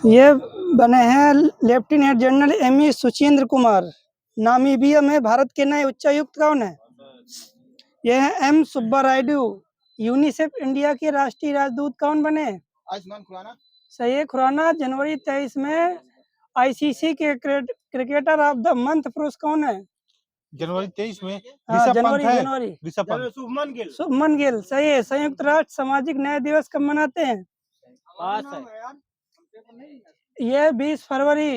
ये बने हैं lieutenant general M V Suchindra Kumar. Namibia में भारत के नए उच्चायुक्त कौन है? ये है M Subba Rayudu. UNICEF India के राष्ट्रीय राजदूत कौन बने? आयुष्मान खुराना। सही है, खुराना। जनवरी 23 में आईसीसी के क्रिकेटर ऑफ द मंथ पुरुष कौन है? जनवरी 23 में हाँ, जनवरी शुभमन गिल। सही है। संयुक्त राष्ट्र सामाजिक न्याय दिवस कब मनाते हैं? यह 20 फरवरी।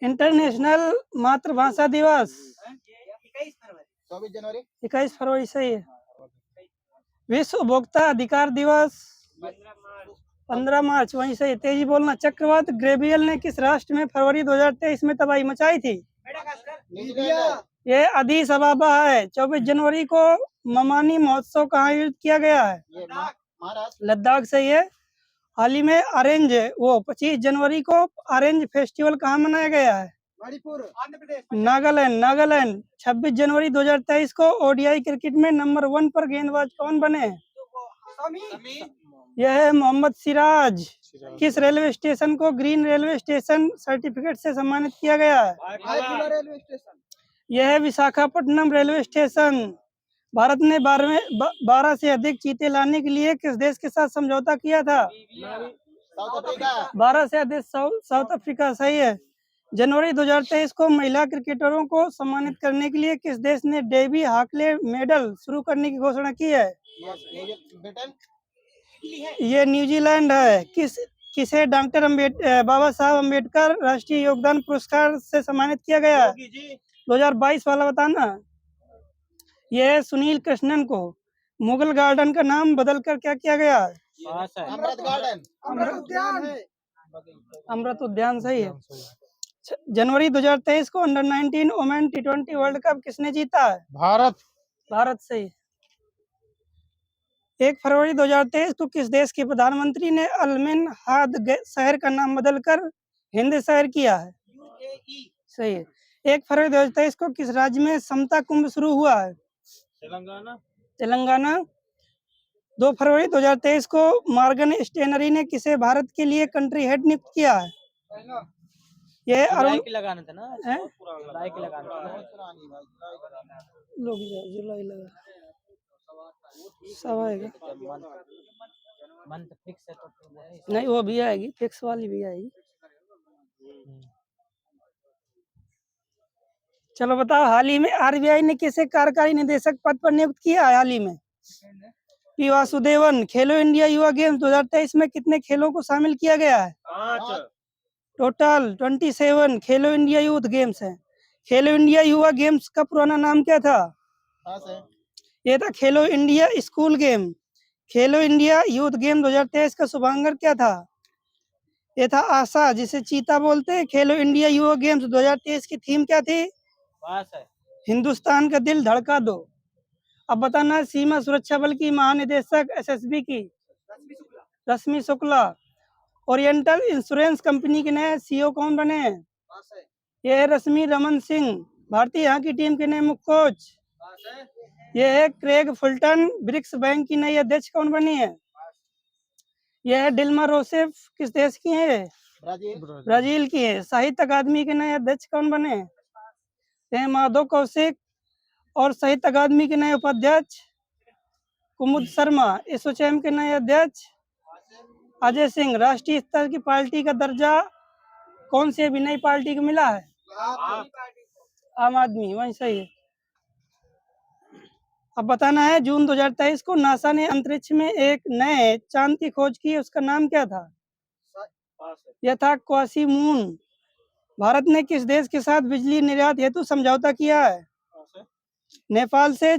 इंटरनेशनल मातृभाषा दिवस 21 फरवरी। सही है। विश्व उपभोक्ता अधिकार दिवस 15 मार्च। वहीं सही। तेजी बोलना। चक्रवात ग्रेबियल ने किस राष्ट्र में फरवरी 2023 में तबाही मचाई थी? ये अदीस अबाबा है। 24 जनवरी को ममानी महोत्सव कहाँ आयोजित किया गया है? लद्दाख। सही है। हाल ही में 25 जनवरी को ऑरेंज फेस्टिवल कहाँ मनाया गया है? नागालैंड। 26 जनवरी 2023 को ओडीआई क्रिकेट में नंबर 1 पर गेंदबाज कौन बने? यह है मोहम्मद सिराज। किस रेलवे स्टेशन को ग्रीन रेलवे स्टेशन सर्टिफिकेट से सम्मानित किया गया है? यह है विशाखापट्टनम रेलवे स्टेशन। भारत ने 12 से अधिक चीते लाने के लिए किस देश के साथ समझौता किया था? 12 से अधिक साउथ अफ्रीका। सही है। जनवरी 2023 को महिला क्रिकेटरों को सम्मानित करने के लिए किस देश ने डेवी हाकले मेडल शुरू करने की घोषणा की है? ये न्यूजीलैंड है। किसे डॉक्टर बाबा साहब अम्बेडकर राष्ट्रीय योगदान पुरस्कार से सम्मानित किया गया है? 2022 वाला बताना। यह है सुनील कृष्णन को। मुगल गार्डन का नाम बदलकर क्या किया गया है? अमृत उद्यान। सही है। जनवरी 2023 को under 19 women T20 world cup किसने जीता है? भारत। सही। 1 फरवरी 2023 को किस देश के प्रधानमंत्री ने अलमिन हाद शहर का नाम बदलकर हिंद शहर किया है? सही है। 1 फरवरी 2023 को किस राज्य में समता कुंभ शुरू हुआ है? तेलंगाना। 2 फरवरी 2023 को मॉर्गन स्टेनरी ने किसे भारत के लिए कंट्री हेड नियुक्त किया है? ये अरुण लगाना था ना। जुलाई लगा सब आएगा। नहीं, वो भी आएगी, फिक्स वाली भी आएगी। चलो बताओ, हाल ही में आरबीआई ने किसे कार्यकारी निदेशक पद पर नियुक्त किया है? हाल ही में पी वासुदेवन। खेलो इंडिया युवा गेम्स 2023 में कितने खेलों को शामिल किया गया है? टोटल 27 खेलो इंडिया यूथ गेम्स है। खेलो इंडिया युवा गेम्स का पुराना नाम क्या था? ये था खेलो इंडिया स्कूल गेम। खेलो इंडिया यूथ गेम 2023 का शुभारंभ क्या था? ये था आशा, जिसे चीता बोलते हैं। खेलो इंडिया युवा गेम्स 2023 की थीम क्या थी? हिंदुस्तान का दिल धड़का दो। अब बताना, सीमा सुरक्षा बल की महानिदेशक एसएसबी की रश्मि शुक्ला। ओरिएंटल इंश्योरेंस कंपनी के नए सीईओ कौन बने हैं? ये है रश्मि रमन सिंह। भारतीय हॉकी टीम के नए मुख्य कोच ये है क्रेग फुलटन। ब्रिक्स बैंक की नई अध्यक्ष कौन बनी है? यह है डिल्मा रोसेफ। किस देश की है? ब्राजील की है। साहित्य अकादमी के नए अध्यक्ष कौन बने? यह माधव कौशिक। और साहित्य अकादमी के नए उपाध्यक्ष कुमुद शर्मा। एसोचैम के नए अध्यक्ष अजय सिंह। राष्ट्रीय स्तर की पार्टी का दर्जा कौन सी अभी नई पार्टी को मिला है? आम आदमी। वही सही है। अब बताना है, जून 2023 को नासा ने अंतरिक्ष में एक नए चांद की खोज की, उसका नाम क्या था? यह था क्वासीमून। भारत ने किस देश के साथ बिजली निर्यात हेतु समझौता किया है? नेपाल से।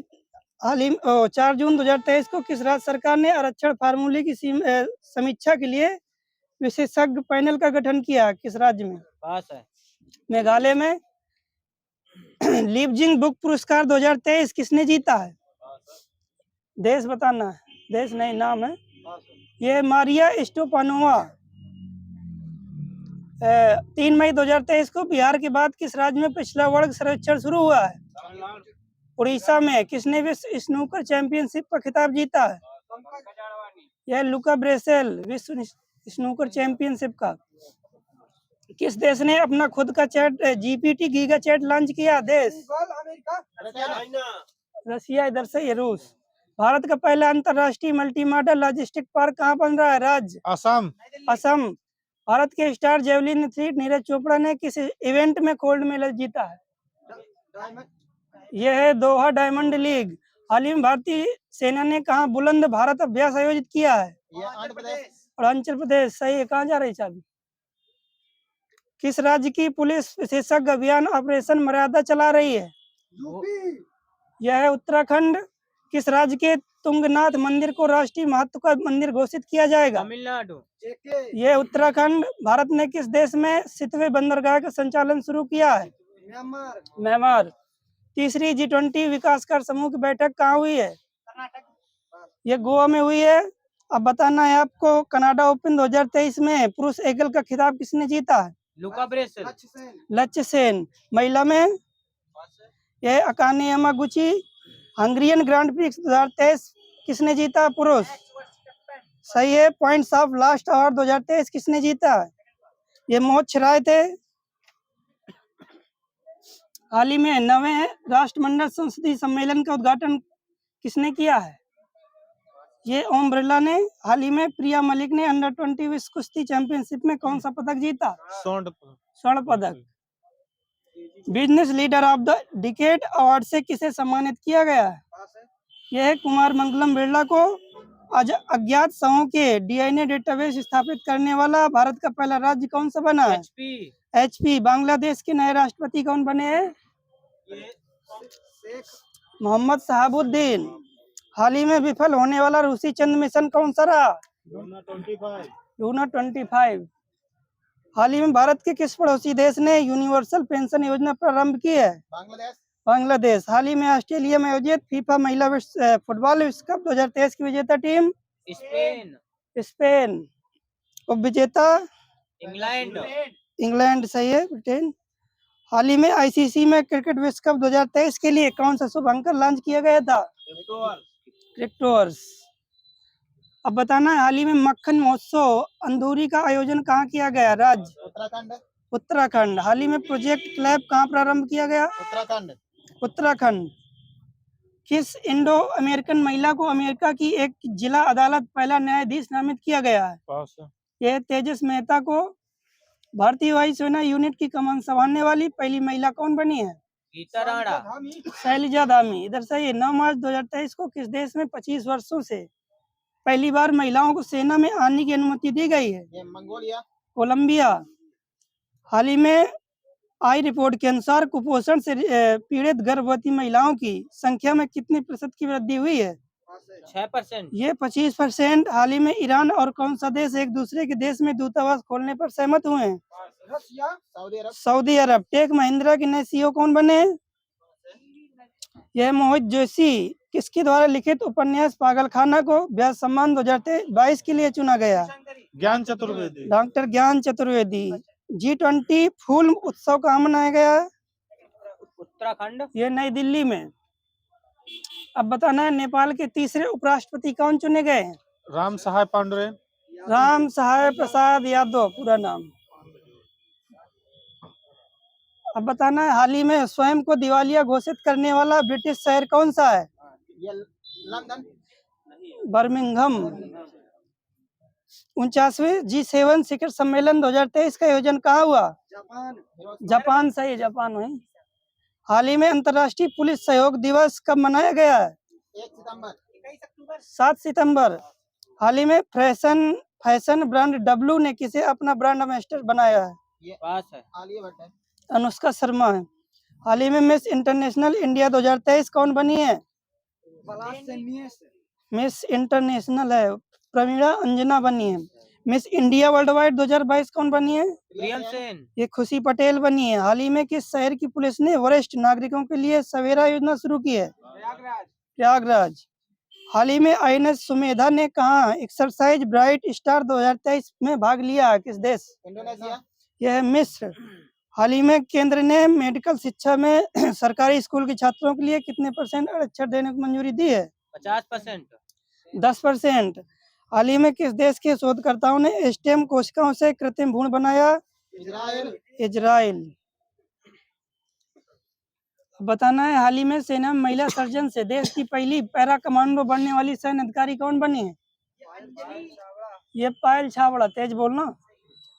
हाल ही 4 जून 2023 को किस राज्य सरकार ने आरक्षण फार्मूले की समीक्षा के लिए विशेषज्ञ पैनल का गठन किया? किस राज्य में? मेघालय में। लिवजिंग बुक पुरस्कार 2023 किसने जीता है? देश बताना है। देश नहीं, नाम है। ये मारिया स्टोपानोवा। 3 मई 2023 को बिहार के बाद किस राज्य में पिछड़ा वर्ग सर्वेक्षण शुरू हुआ है? उड़ीसा में। किसने विश्व स्नूकर चैंपियनशिप का खिताब जीता है? यह लुका ब्रेसेल विश्व स्नूकर चैंपियनशिप का। किस देश ने अपना खुद का chat GPT giga chad launch किया? देश रसिया, इधर से ये रूस। भारत का पहला अंतरराष्ट्रीय मल्टी मॉडल लॉजिस्टिक पार्क कहाँ बन रहा है? राज्य असम। असम। भारत के star javelin athlete Neeraj Chopra ने किस इवेंट में गोल्ड मेडल जीता है? यह है दोहा डायमंड लीग। हाल ही में भारतीय सेना ने कहाँ बुलंद भारत अभ्यास आयोजित किया है? ये आंध्र प्रदेश। अरुणाचल प्रदेश। सही है। कहाँ जा रही चाबी? किस राज्य की पुलिस विशेषज्ञ अभियान ऑपरेशन मर्यादा चला रही है? यह है उत्तराखंड। किस राज्य के तुंगनाथ मंदिर को राष्ट्रीय महत्व का मंदिर घोषित किया जाएगा? तमिलनाडु। यह उत्तराखंड। भारत ने किस देश में सितवे बंदरगाह का संचालन शुरू किया है? म्यांमार। तीसरी G20 विकासकार समूह की बैठक कहाँ हुई है? ये गोवा में हुई है। अब बताना है आपको, कनाडा ओपन 2023 में पुरुष एकल का खिताब किसने जीता है? लुका ब्रेसेल। लक्ष्य सेन। महिला में यह Akane Yamaguchi. Hungarian grand prix 2023 किसने जीता? पुरुष। सही है। पॉइंट्स ऑफ लास्ट अवार्ड 2023 किसने जीता? ये मोहम्मद शराय थे। हाल ही में 9वें राष्ट्रमंडल संसदीय सम्मेलन का उद्घाटन किसने किया है? ये ओम बिरला ने। हाल ही में प्रिया मलिक ने अंडर 20 विश्व कुश्ती चैंपियनशिप में कौन सा पदक जीता? स्वर्ण पदक। Business leader of the decade award से किसे सम्मानित किया गया है? यह है कुमार मंगलम बिरला को। अज्ञात शवों के डीएनए डेटाबेस स्थापित करने वाला भारत का पहला राज्य कौन सा बना है? HP। बांग्लादेश के नए राष्ट्रपति कौन बने हैं? मोहम्मद शहाबुद्दीन। हाल ही में विफल होने वाला रूसी चंद्र मिशन कौन सा रहा? लूना 25। हाल ही में भारत के किस पड़ोसी देश ने यूनिवर्सल पेंशन योजना प्रारंभ की है? बांग्लादेश। हाल ही में ऑस्ट्रेलिया में आयोजित फीफा महिला फुटबॉल विश्व कप 2023 की विजेता टीम? स्पेन। उप विजेता? इंग्लैंड। सही है। ब्रिटेन। हाल ही में ICC में क्रिकेट विश्व कप 2023 के लिए कौन सा शुभ अंक लॉन्च किया गया था? क्रिप्टोवर्स। अब बताना है, हाल ही में मक्खन महोत्सव अंधूरी का आयोजन कहाँ किया गया? राज्य उत्तराखंड। हाल ही में प्रोजेक्ट क्लैब कहाँ प्रारंभ किया गया? उत्तराखंड। किस इंडो अमेरिकन महिला को अमेरिका की एक जिला अदालत पहला न्यायाधीश नामित किया गया है? यह तेजस मेहता को। भारतीय वायुसेना यूनिट की कमान संभालने वाली पहली महिला कौन बनी है? गीता राणा। शैलजा धामी। इधर से ये 9 मार्च 2023 को किस देश में 25 वर्षों से पहली बार महिलाओं को सेना में आने की अनुमति दी गई है? कोलंबिया। हाल ही में आई रिपोर्ट के अनुसार कुपोषण से पीड़ित गर्भवती महिलाओं की संख्या में कितने प्रतिशत की वृद्धि हुई है? 6%। ये 25%। हाल ही में ईरान और कौन सा देश एक दूसरे के देश में दूतावास खोलने पर सहमत हुए हैं? सऊदी अरब। टेक महिंद्रा के नए CEO कौन बने? यह मोहित जोशी। किसके द्वारा लिखित उपन्यास पागलखाना को व्यास सम्मान 2022 के लिए चुना गया? ज्ञान चतुर्वेदी। डॉक्टर ज्ञान चतुर्वेदी। G20 फूल उत्सव कहाँ मनाया गया है? उत्तराखंड। ये नई दिल्ली में। अब बताना है, नेपाल के तीसरे उपराष्ट्रपति कौन चुने गए? राम सहाय पांडुरेन। राम सहाय प्रसाद यादव पूरा नाम। अब बताना है, हाल ही में स्वयं को दिवालिया घोषित करने वाला ब्रिटिश शहर कौन सा है? लंदन। बर्मिंघम। 49वें G7 शिखर सम्मेलन 2023 का आयोजन कहाँ हुआ? जापान। सही, जापान में। हाल ही में अंतर्राष्ट्रीय पुलिस सहयोग दिवस कब मनाया गया है? 7 सितंबर। हाल ही में फैशन ब्रांड W ने किसे अपना ब्रांड एम्बेसडर बनाया है? अनुष्का शर्मा है। हाल ही में मिस इंटरनेशनल इंडिया 2023 कौन बनी है? मिस इंटरनेशनल है प्रवीणा अंजना बनी है। मिस इंडिया वर्ल्ड वाइड 2022 कौन बनी है? प्रियम सेन। ये खुशी पटेल बनी है। हाल ही में किस शहर की पुलिस ने वरिष्ठ नागरिकों के लिए सवेरा योजना शुरू की है? प्रयागराज। हाल ही में INS सुमेधा ने कहा एक्सरसाइज ब्राइट स्टार 2023 में भाग लिया? किस देश? इंडोनेशिया। यह है मिस्र। हाल ही में केंद्र ने मेडिकल शिक्षा में सरकारी स्कूल के छात्रों के लिए कितने % आरक्षण देने को मंजूरी दी है? 50%। 10%। हाल ही में किस देश के शोधकर्ताओं ने स्टेम कोशिकाओं से कृत्रिम भ्रूण बनाया? इजराइल। इजराइल। बताना है हाल ही में सेना में महिला सर्जन से देश की पहली पैरा कमांडो बनने वाली सैन्य अधिकारी कौन बनी है? ये पायल छाबड़ा। तेज बोलना।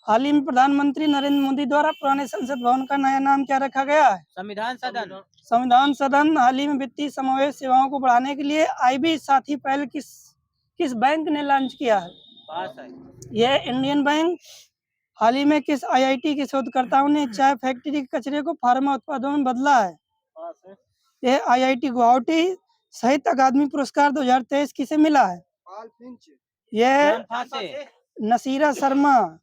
हाल ही में प्रधानमंत्री नरेंद्र मोदी द्वारा पुराने संसद भवन का नया नाम क्या रखा गया है? संविधान सदन। संविधान सदन। हाल ही में वित्तीय समावेश सेवाओं को बढ़ाने के लिए IB साथी पहल किस बैंक ने लॉन्च किया है? पास है। यह इंडियन बैंक। हाल ही में किस IIT के शोधकर्ताओं ने चाय फैक्ट्री के कचरे को फार्मा उत्पादों में बदला है? यह IIT गुवाहाटी। साहित्य अकादमी पुरस्कार 2023 किसे मिला है? यह फांसे। नसीरा शर्मा।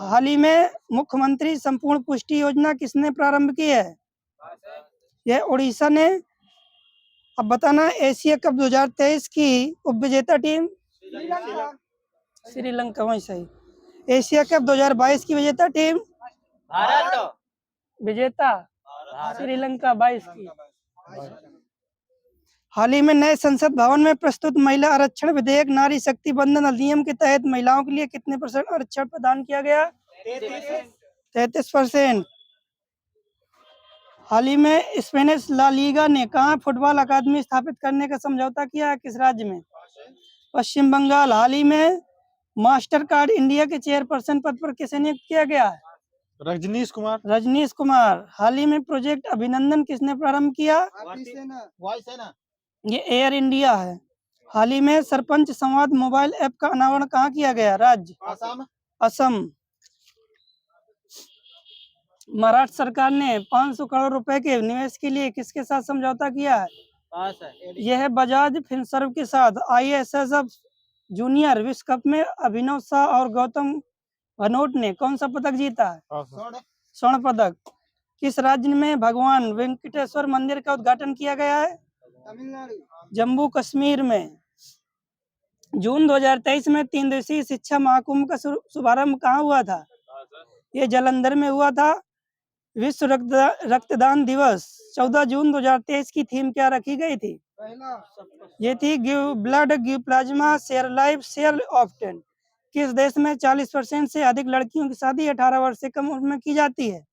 हाल ही में मुख्यमंत्री संपूर्ण पुष्टि योजना किसने प्रारंभ की है? यह उड़ीसा ने। अब बताना एशिया कप 2023 की उपविजेता टीम? श्रीलंका। वही सही। एशिया कप 2022 की विजेता टीम? भारत। विजेता श्रीलंका 22 की। हाल ही में नए संसद भवन में प्रस्तुत महिला आरक्षण विधेयक नारी शक्ति बंधन अधिनियम के तहत महिलाओं के लिए कितने % आरक्षण प्रदान किया गया? 33%। हाल ही में स्पेनिश ला लीगा ने कहाँ फुटबॉल अकादमी स्थापित करने का समझौता किया है? किस राज्य में? पश्चिम बंगाल। हाल ही में मास्टर कार्ड इंडिया के चेयरपर्सन पद पर किसे नियुक्त किया गया है? रजनीश कुमार। रजनीश कुमार। हाल ही में प्रोजेक्ट अभिनंदन किसने प्रारंभ किया? वायुसेना। ये एयर इंडिया है। हाल ही में सरपंच संवाद मोबाइल ऐप का अनावरण कहाँ किया गया? राज्य? असम। महाराष्ट्र सरकार ने 500 करोड़ रुपए के निवेश के लिए किसके साथ समझौता किया है? पास है। यह है बजाज फिनसर्व के साथ। ISSF जूनियर विश्व कप में अभिनव शाह और गौतम भनोट ने कौन सा पदक जीता है? स्वर्ण पदक। किस राज्य में भगवान वेंकटेश्वर मंदिर का उद्घाटन किया गया है? तमिलनाडु। जम्मू कश्मीर में। जून 2023 में 3 दिवसीय शिक्षा महाकुंभ का शुभारंभ कहाँ हुआ था? ये जालंधर में हुआ था। विश्व रक्तदान दिवस 14 जून 2023 की थीम क्या रखी गई थी? ये थी give blood, give plasma, share life, share often. किस देश में 40% से अधिक लड़कियों की शादी 18 वर्ष से कम उम्र में की जाती है?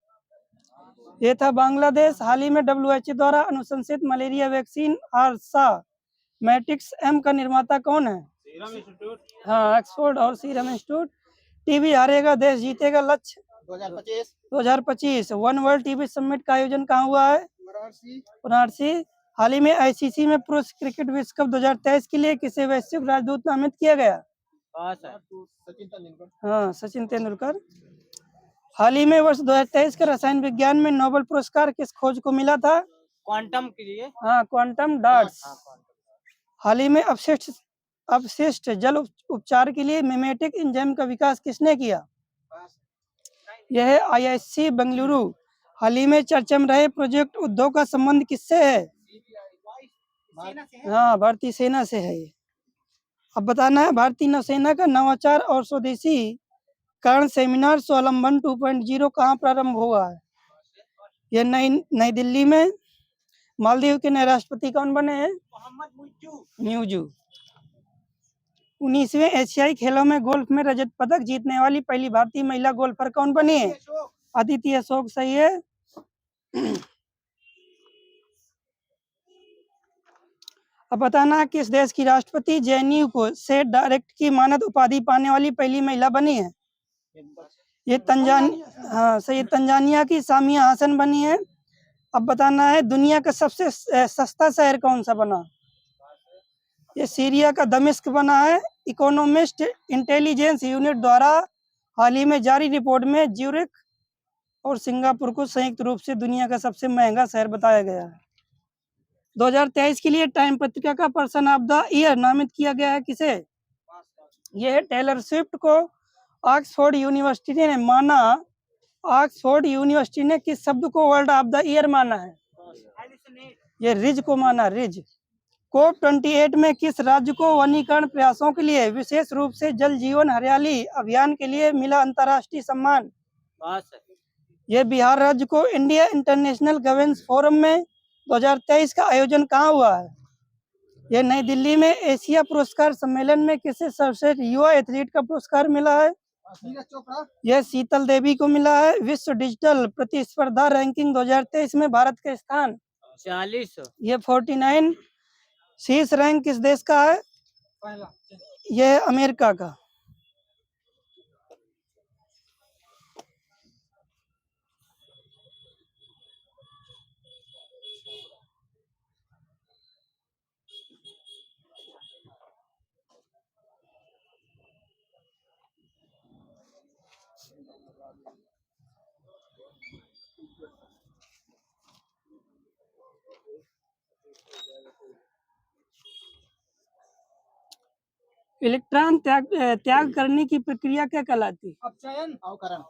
ये था बांग्लादेश। हाल ही में WHO द्वारा अनुशंसित मलेरिया वैक्सीन आरसा मैट्रिक्स M का निर्माता कौन है? हाँ, ऑक्सफोर्ड और सीरम इंस्टीट्यूट। टीबी हारेगा देश जीतेगा लक्ष्य 2025। वन वर्ल्ड टीबी समिट का आयोजन कहाँ हुआ है? वाराणसी। हाल ही में ICC में पुरुष क्रिकेट विश्व कप 2023 के लिए किसे वैश्विक राजदूत नामित किया गया? हाँ, सचिन तेंदुलकर। हाल ही में वर्ष 2023 के रसायन विज्ञान में नोबेल पुरस्कार किस खोज को मिला था? क्वांटम के लिए। हाँ, क्वांटम डॉट्स। हाल ही में अपशिष्ट जल उपचार के लिए मिमेटिक एंजाइम का विकास किसने किया? यह है IISc बेंगलुरु। हाल ही में चर्चा में रहे प्रोजेक्ट उद्योग का संबंध किससे है? हाँ, भारतीय सेना से है। अब बताना है भारतीय नौसेना का नवाचार और स्वदेशी करण सेमिनार स्वावलंबन 2.0 कहाँ प्रारंभ हुआ है? यह नई दिल्ली में। मालदीव के नए राष्ट्रपति कौन बने हैं? म्यूजू। 19वें एशियाई खेलों में गोल्फ में रजत पदक जीतने वाली पहली भारतीय महिला गोल्फर कौन बनी है? अदिति अशोक। सही है। अब बताना है किस देश की राष्ट्रपति JNU को स्टेट डायरेक्ट की मानद उपाधि पाने वाली पहली महिला बनी है? ये तंजानिया की सामिया हासन बनी है। अब बताना है दुनिया का सबसे सस्ता शहर कौन सा बना? ये सीरिया का दमिश्क बना है। इकोनॉमिस्ट इंटेलिजेंस यूनिट द्वारा हाल ही में जारी रिपोर्ट में ज्यूरिख और सिंगापुर को संयुक्त रूप से दुनिया का सबसे महंगा शहर बताया गया है। 2023 के लिए टाइम पत्रिका का पर्सन ऑफ द ईयर नामित किया गया है किसे? यह टेलर स्विफ्ट को। ऑक्सफोर्ड यूनिवर्सिटी ने माना। ऑक्सफोर्ड यूनिवर्सिटी ने किस शब्द को वर्ल्ड ऑफ द ईयर माना है? ये रिज को माना, रिज। COP28 में किस राज्य को वनीकरण प्रयासों के लिए विशेष रूप से जल जीवन हरियाली अभियान के लिए मिला अंतर्राष्ट्रीय सम्मान? यह बिहार राज्य को। इंडिया इंटरनेशनल गवर्नेंस फोरम में 2023 का आयोजन कहाँ हुआ है? ये नई दिल्ली में एशिया पुरस्कार सम्मेलन में किसे सर्वश्रेष्ठ युवा एथलीट का पुरस्कार मिला है? नीरज चोपड़ा। यह शीतल देवी को मिला है। विश्व डिजिटल प्रतिस्पर्धा रैंकिंग 2023 में भारत का स्थान 40। ये 49। शीर्ष रैंक किस देश का है? पहला। यह अमेरिका का। इलेक्ट्रॉन त्याग करने की प्रक्रिया क्या कहलाती है? अपचयन। अवकरण।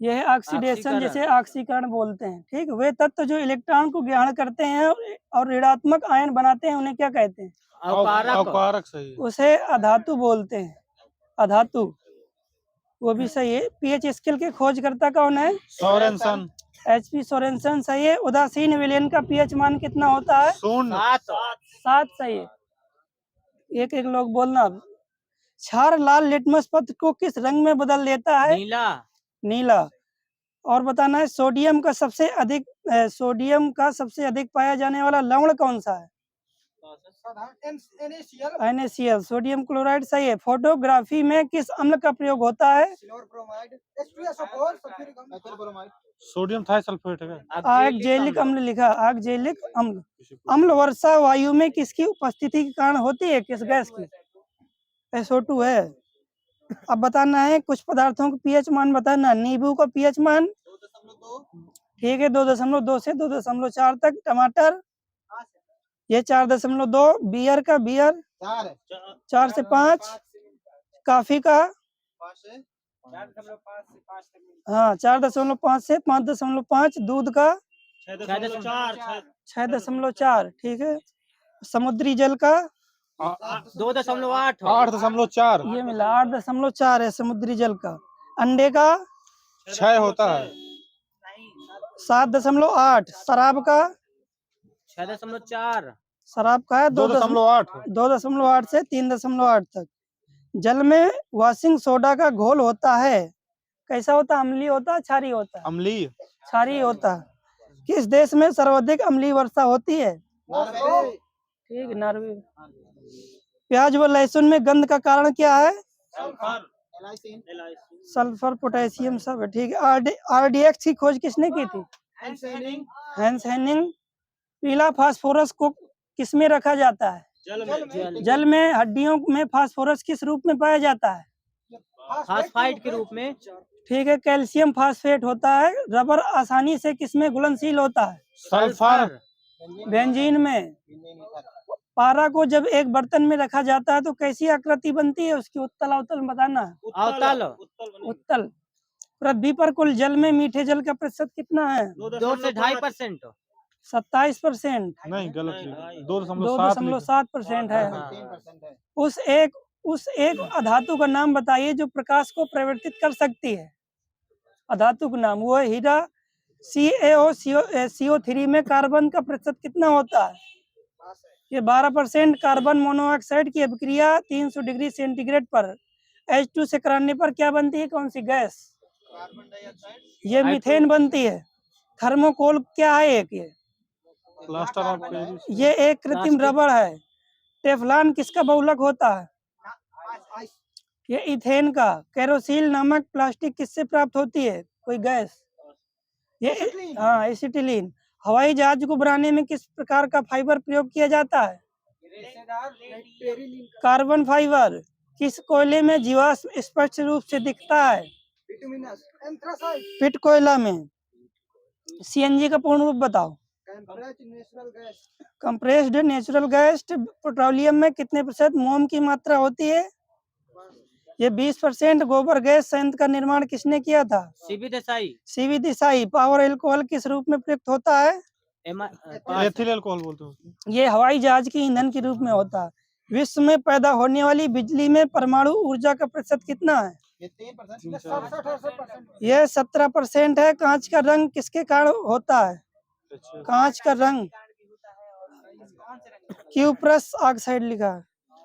यह है ऑक्सीडेशन, जिसे ऑक्सीकरण बोलते हैं। ठीक, वे तत्व जो इलेक्ट्रॉन को ग्रहण करते हैं और ऋणात्मक आयन बनाते हैं उन्हें क्या कहते हैं? अवकारक। सही। उसे अधातु बोलते हैं। अधातु, वो भी सही है। पीएच स्केल के खोजकर्ता कौन है? सोरेनसन। HP सोरेनसन सही है। उदासीन विलयन का पीएच मान कितना होता है? 7 सही है। एक एक लोग बोलना। क्षार लाल लिटमस पत्र को किस रंग में बदल देता है? नीला। और बताना है सोडियम का सबसे अधिक पाया जाने वाला लवण कौन सा है? NaCl। सोडियम क्लोराइड सही है। फोटोग्राफी में किस अम्ल का प्रयोग होता है? सोडियम थाइसल्फेट है। आक्जेलिक अम्ल लिखा। आक्जेलिक अम्ल। अम्ल वर्षा वायु में किसकी उपस्थिति के कारण होती है? किस गैस की? SO2 है। अब बताना है कुछ पदार्थों का पीएच मान बताना। नींबू का पीएच मान 2.2। ठीक है, 2.2 से 2.4 तक। टमाटर ये 4.2। बियर का 4 से 5। कॉफी का 4.5 से 5.5। दूध का 6.4। ठीक है। समुद्री जल का 2.8। 8.4। ये मिला 8.4 है समुद्री जल का। अंडे का 6 होता है। 7.8। शराब का 6.4। शराब का है 2.8 से 3.8 तक। जल में वॉशिंग सोडा का घोल होता है, कैसा होता है? अम्लीय होता है, क्षारीय होता है? अम्लीय। क्षारीय होता है। किस देश में सर्वाधिक अम्लीय वर्षा होती है? ठीक, नॉर्वे। प्याज व लहसुन में गंध का कारण क्या है? सल्फर, पोटेशियम सब है। ठीक है। RDX की खोज किसने की थी? Hence Hanning. पीला फास्फोरस को किसमें रखा जाता है? जल में। हड्डियों में फास्फोरस किस रूप में पाया जाता है? फास्फाइड के रूप में। ठीक है। कैल्शियम फास्फेट होता है। रबर आसानी से किसमें घुलनशील होता है? सल्फर। बेंजीन में। पारा को जब एक बर्तन में रखा जाता है तो कैसी आकृति बनती है उसकी? उत्तल अवतल बताना है। उत्तल। पृथ्वी पर कुल जल में मीठे जल का प्रतिशत कितना है? 2 से 2.5%। 27%। नहीं, गलत। 2.7% है। उस एक अधातु का नाम बताइए जो प्रकाश को परिवर्तित कर सकती है। अधातु का नाम वो है हीरा। CO3 में कार्बन का प्रतिशत कितना होता है? ये 12%। कार्बन मोनोऑक्साइड की अभिक्रिया 300 डिग्री सेंटीग्रेड पर H2 से कराने पर क्या बनती है? कौन सी गैस? Carbon dioxide. ये मीथेन बनती है। थर्मोकोल क्या है? ये प्लास्टर ऑफ पेरिस। ये एक कृत्रिम रबड़ है। टेफ्लॉन किसका बहुलक होता है? ये इथेन का। केरोसिल नामक प्लास्टिक किससे प्राप्त होती है? कोई गैस? ये एसिटिलीन। हवाई जहाज को बनाने में किस प्रकार का फाइबर प्रयोग किया जाता है? Carbon fibre. किस कोयले में जीवाश्म स्पष्ट रूप से दिखता है? पिट कोयला में। CNG का पूर्ण रूप बताओ। Compressed natural gas. पेट्रोलियम में कितने % मोम की मात्रा होती है? ये 20%। गोबर गैस संयंत्र का निर्माण किसने किया था? CV देसाई। पावर एल्कोहल किस रूप में प्रयुक्त होता है? एथिल अल्कोहल बोलते हैं। ये हवाई जहाज के ईंधन के रूप में होता है। विश्व में पैदा होने वाली बिजली में परमाणु ऊर्जा का प्रतिशत कितना है? ये 3%। यह 17% है। कांच का रंग किसके कारण होता है? कांच का रंग क्यूप्रस ऑक्साइड लिखा।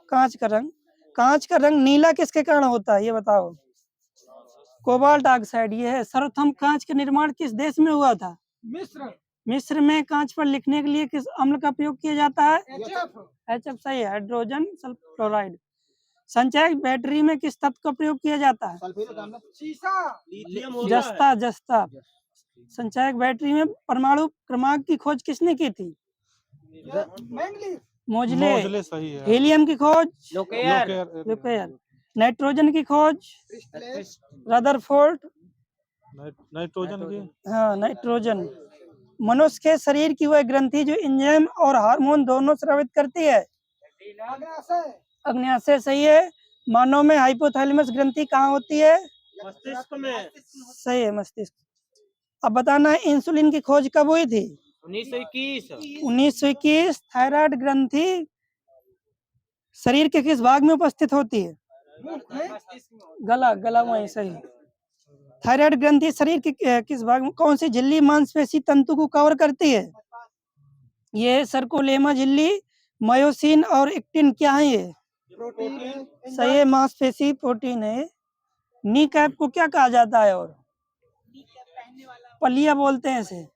कांच का रंग, कांच का रंग नीला किसके कारण होता है ये बताओ। कोबाल्ट ऑक्साइड ये है। सर्वप्रथम कांच का निर्माण किस देश में हुआ था? मिस्र। मिस्र में। कांच पर लिखने के लिए किस अम्ल का प्रयोग किया जाता है? HF। HF सही है, हाइड्रोजन सल्फोराइड। संचायक बैटरी में किस तत्व का प्रयोग किया जाता है? शीशा। जस्ता। जस्ता। संचायक बैटरी में परमाणु क्रमांक की खोज किसने की थी? मोजले। मोजले सही है। हीलियम की खोज? लोकेयर। लुकेयर। नाइट्रोजन की खोज? रदरफोर्ड। नाइट्रोजन की। हाँ, नाइट्रोजन। मनुष्य के शरीर की वह ग्रंथि जो एंजाइम और हार्मोन दोनों स्रावित करती है? अग्न्याशय सही है। मानव में हाइपोथैलेमस ग्रंथि कहाँ होती है? मस्तिष्क में। सही है, मस्तिष्क। अब बताना इंसुलिन की खोज कब हुई थी? 1921। 1921। थायराइड ग्रंथि शरीर के किस भाग में उपस्थित होती है? गला। गला वहीं सही। थायराइड ग्रंथि शरीर के किस भाग में, कौन सी झिल्ली मांसपेशी तंतु को कवर करती है? ये सर्कोलेमा झिल्ली। मायोसिन और एक्टिन क्या है ये? सही है, मांसपेशी प्रोटीन है। नी कैप को क्या कहा जाता है? और पलिया बोलते हैं इसे।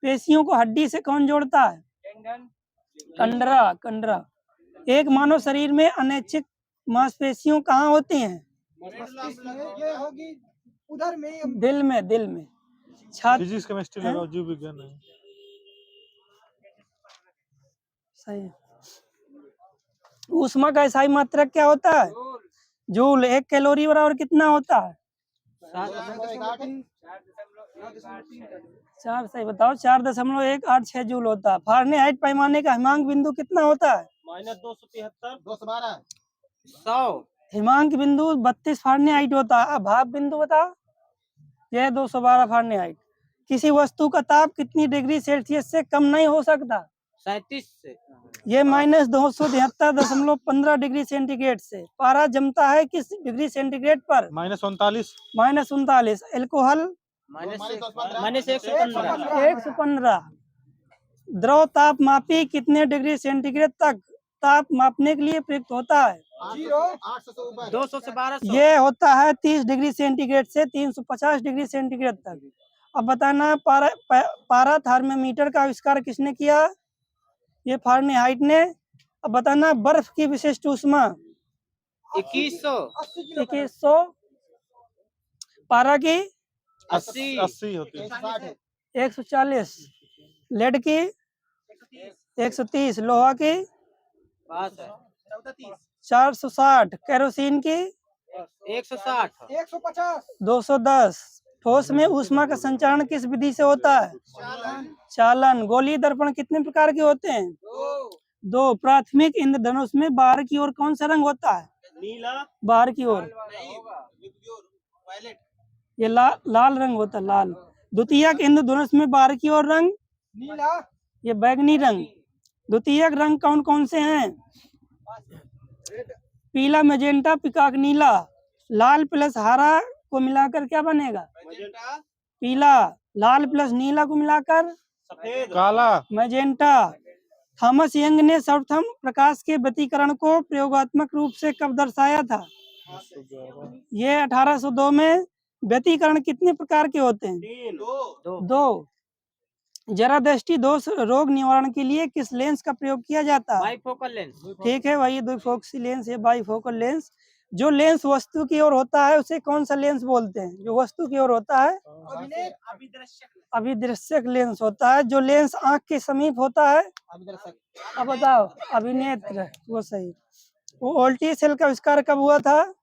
पेशियों को हड्डी से कौन जोड़ता है? कंडरा। कंडरा। एक मानव शरीर में अनैच्छिक मांसपेशियों कहाँ होती हैं? ये होगी उधर में। दिल में। दिल में। छाती। फिजिक्स केमिस्ट्री लगाओ, जीव विज्ञान है। सही है। ऊष्मा का इकाई मात्रक क्या होता है? जूल। 1 कैलोरी बराबर कितना होता है? 4 सही बताओ। 4.186 जूल होता है। फारेनहाइट पैमाने का हिमांक बिंदु कितना होता है? -273। 212। 100। हिमांक बिंदु 32 फारेनहाइट होता है। अब भाप बिंदु बताओ। यह 212 फारेनहाइट। किसी वस्तु का ताप कितनी डिग्री सेल्सियस से कम नहीं हो सकता? 37 से। ये -273.15 डिग्री सेंटीग्रेड से। पारा जमता है किस डिग्री सेंटीग्रेड पर? -39। -39। अल्कोहल? -115। 115। द्रव ताप मापी कितने डिग्री सेंटीग्रेड तक ताप मापने के लिए प्रयुक्त होता है? 200 से 1200। ये होता है 30 डिग्री सेंटीग्रेड से 350 डिग्री सेंटीग्रेड तक। अब बताना पारा थर्मामीटर का आविष्कार किसने किया? ये फारेनहाइट ने। अब बताना बर्फ की विशिष्ट ऊष्मा? 2100। पारा की? 80 होती है। 140। लेड की? 130। लोहा की? 460। केरोसिन की? 160। 210। ठोस में ऊष्मा का संचारण किस विधि से होता है? चालन। गोलीय दर्पण कितने प्रकार के होते हैं? 2। प्राथमिक इंद्रधनुष में बाहर की ओर कौन सा रंग होता है? नीला। बाहर की ओर ये लाल रंग होता है, लाल। द्वितीयक इंद्रधनुष में बाहर की ओर रंग? नीला। ये बैगनी रंग। द्वितीयक रंग कौन कौन से हैं? पीला, मैजेंटा, पिकाक, नीला। लाल प्लस हरा को मिलाकर क्या बनेगा? पीला। लाल प्लस नीला को मिलाकर? सफेद। काला। मैजेंटा। थॉमस यंग ने सर्वप्रथम प्रकाश के व्यतिकरण को प्रयोगात्मक रूप से कब दर्शाया था? ये 1802 में। व्यतिकरण कितने प्रकार के होते हैं? 2। जरा दृष्टि दोष रोग निवारण के लिए किस लेंस का प्रयोग किया जाता है? Bifocal lens. ठीक है, वही द्विफोकसी लेंस है, बाइफोकल लेंस। जो लेंस वस्तु की ओर होता है उसे कौन सा लेंस बोलते हैं? जो वस्तु की ओर होता है अभिदृश्यक लेंस होता है। जो लेंस आंख के समीप होता है? अब बताओ। अभिनेत्र। वो सही। वो ओल्टी सेल का आविष्कार कब हुआ था?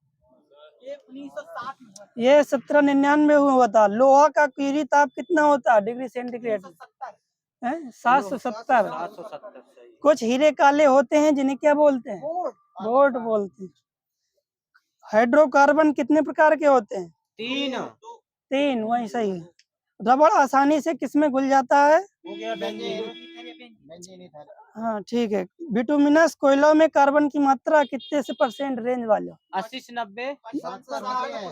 ये 1799 में हुआ था। लोहा का क्यूरी ताप कितना होता है डिग्री सेंटीग्रेड? 770। 770। कुछ हीरे काले होते हैं जिन्हें क्या बोलते हैं? बोर्ड बोलते हैं। हाइड्रोकार्बन कितने प्रकार के होते हैं? 3। 3 वही सही है। रबड़ आसानी से किसमें घुल जाता है? हो गया बेंजीन। हाँ ठीक है। बिटुमिनस कोयलों में कार्बन की मात्रा कितने से परसेंट रेंज वाले? 80 से 90।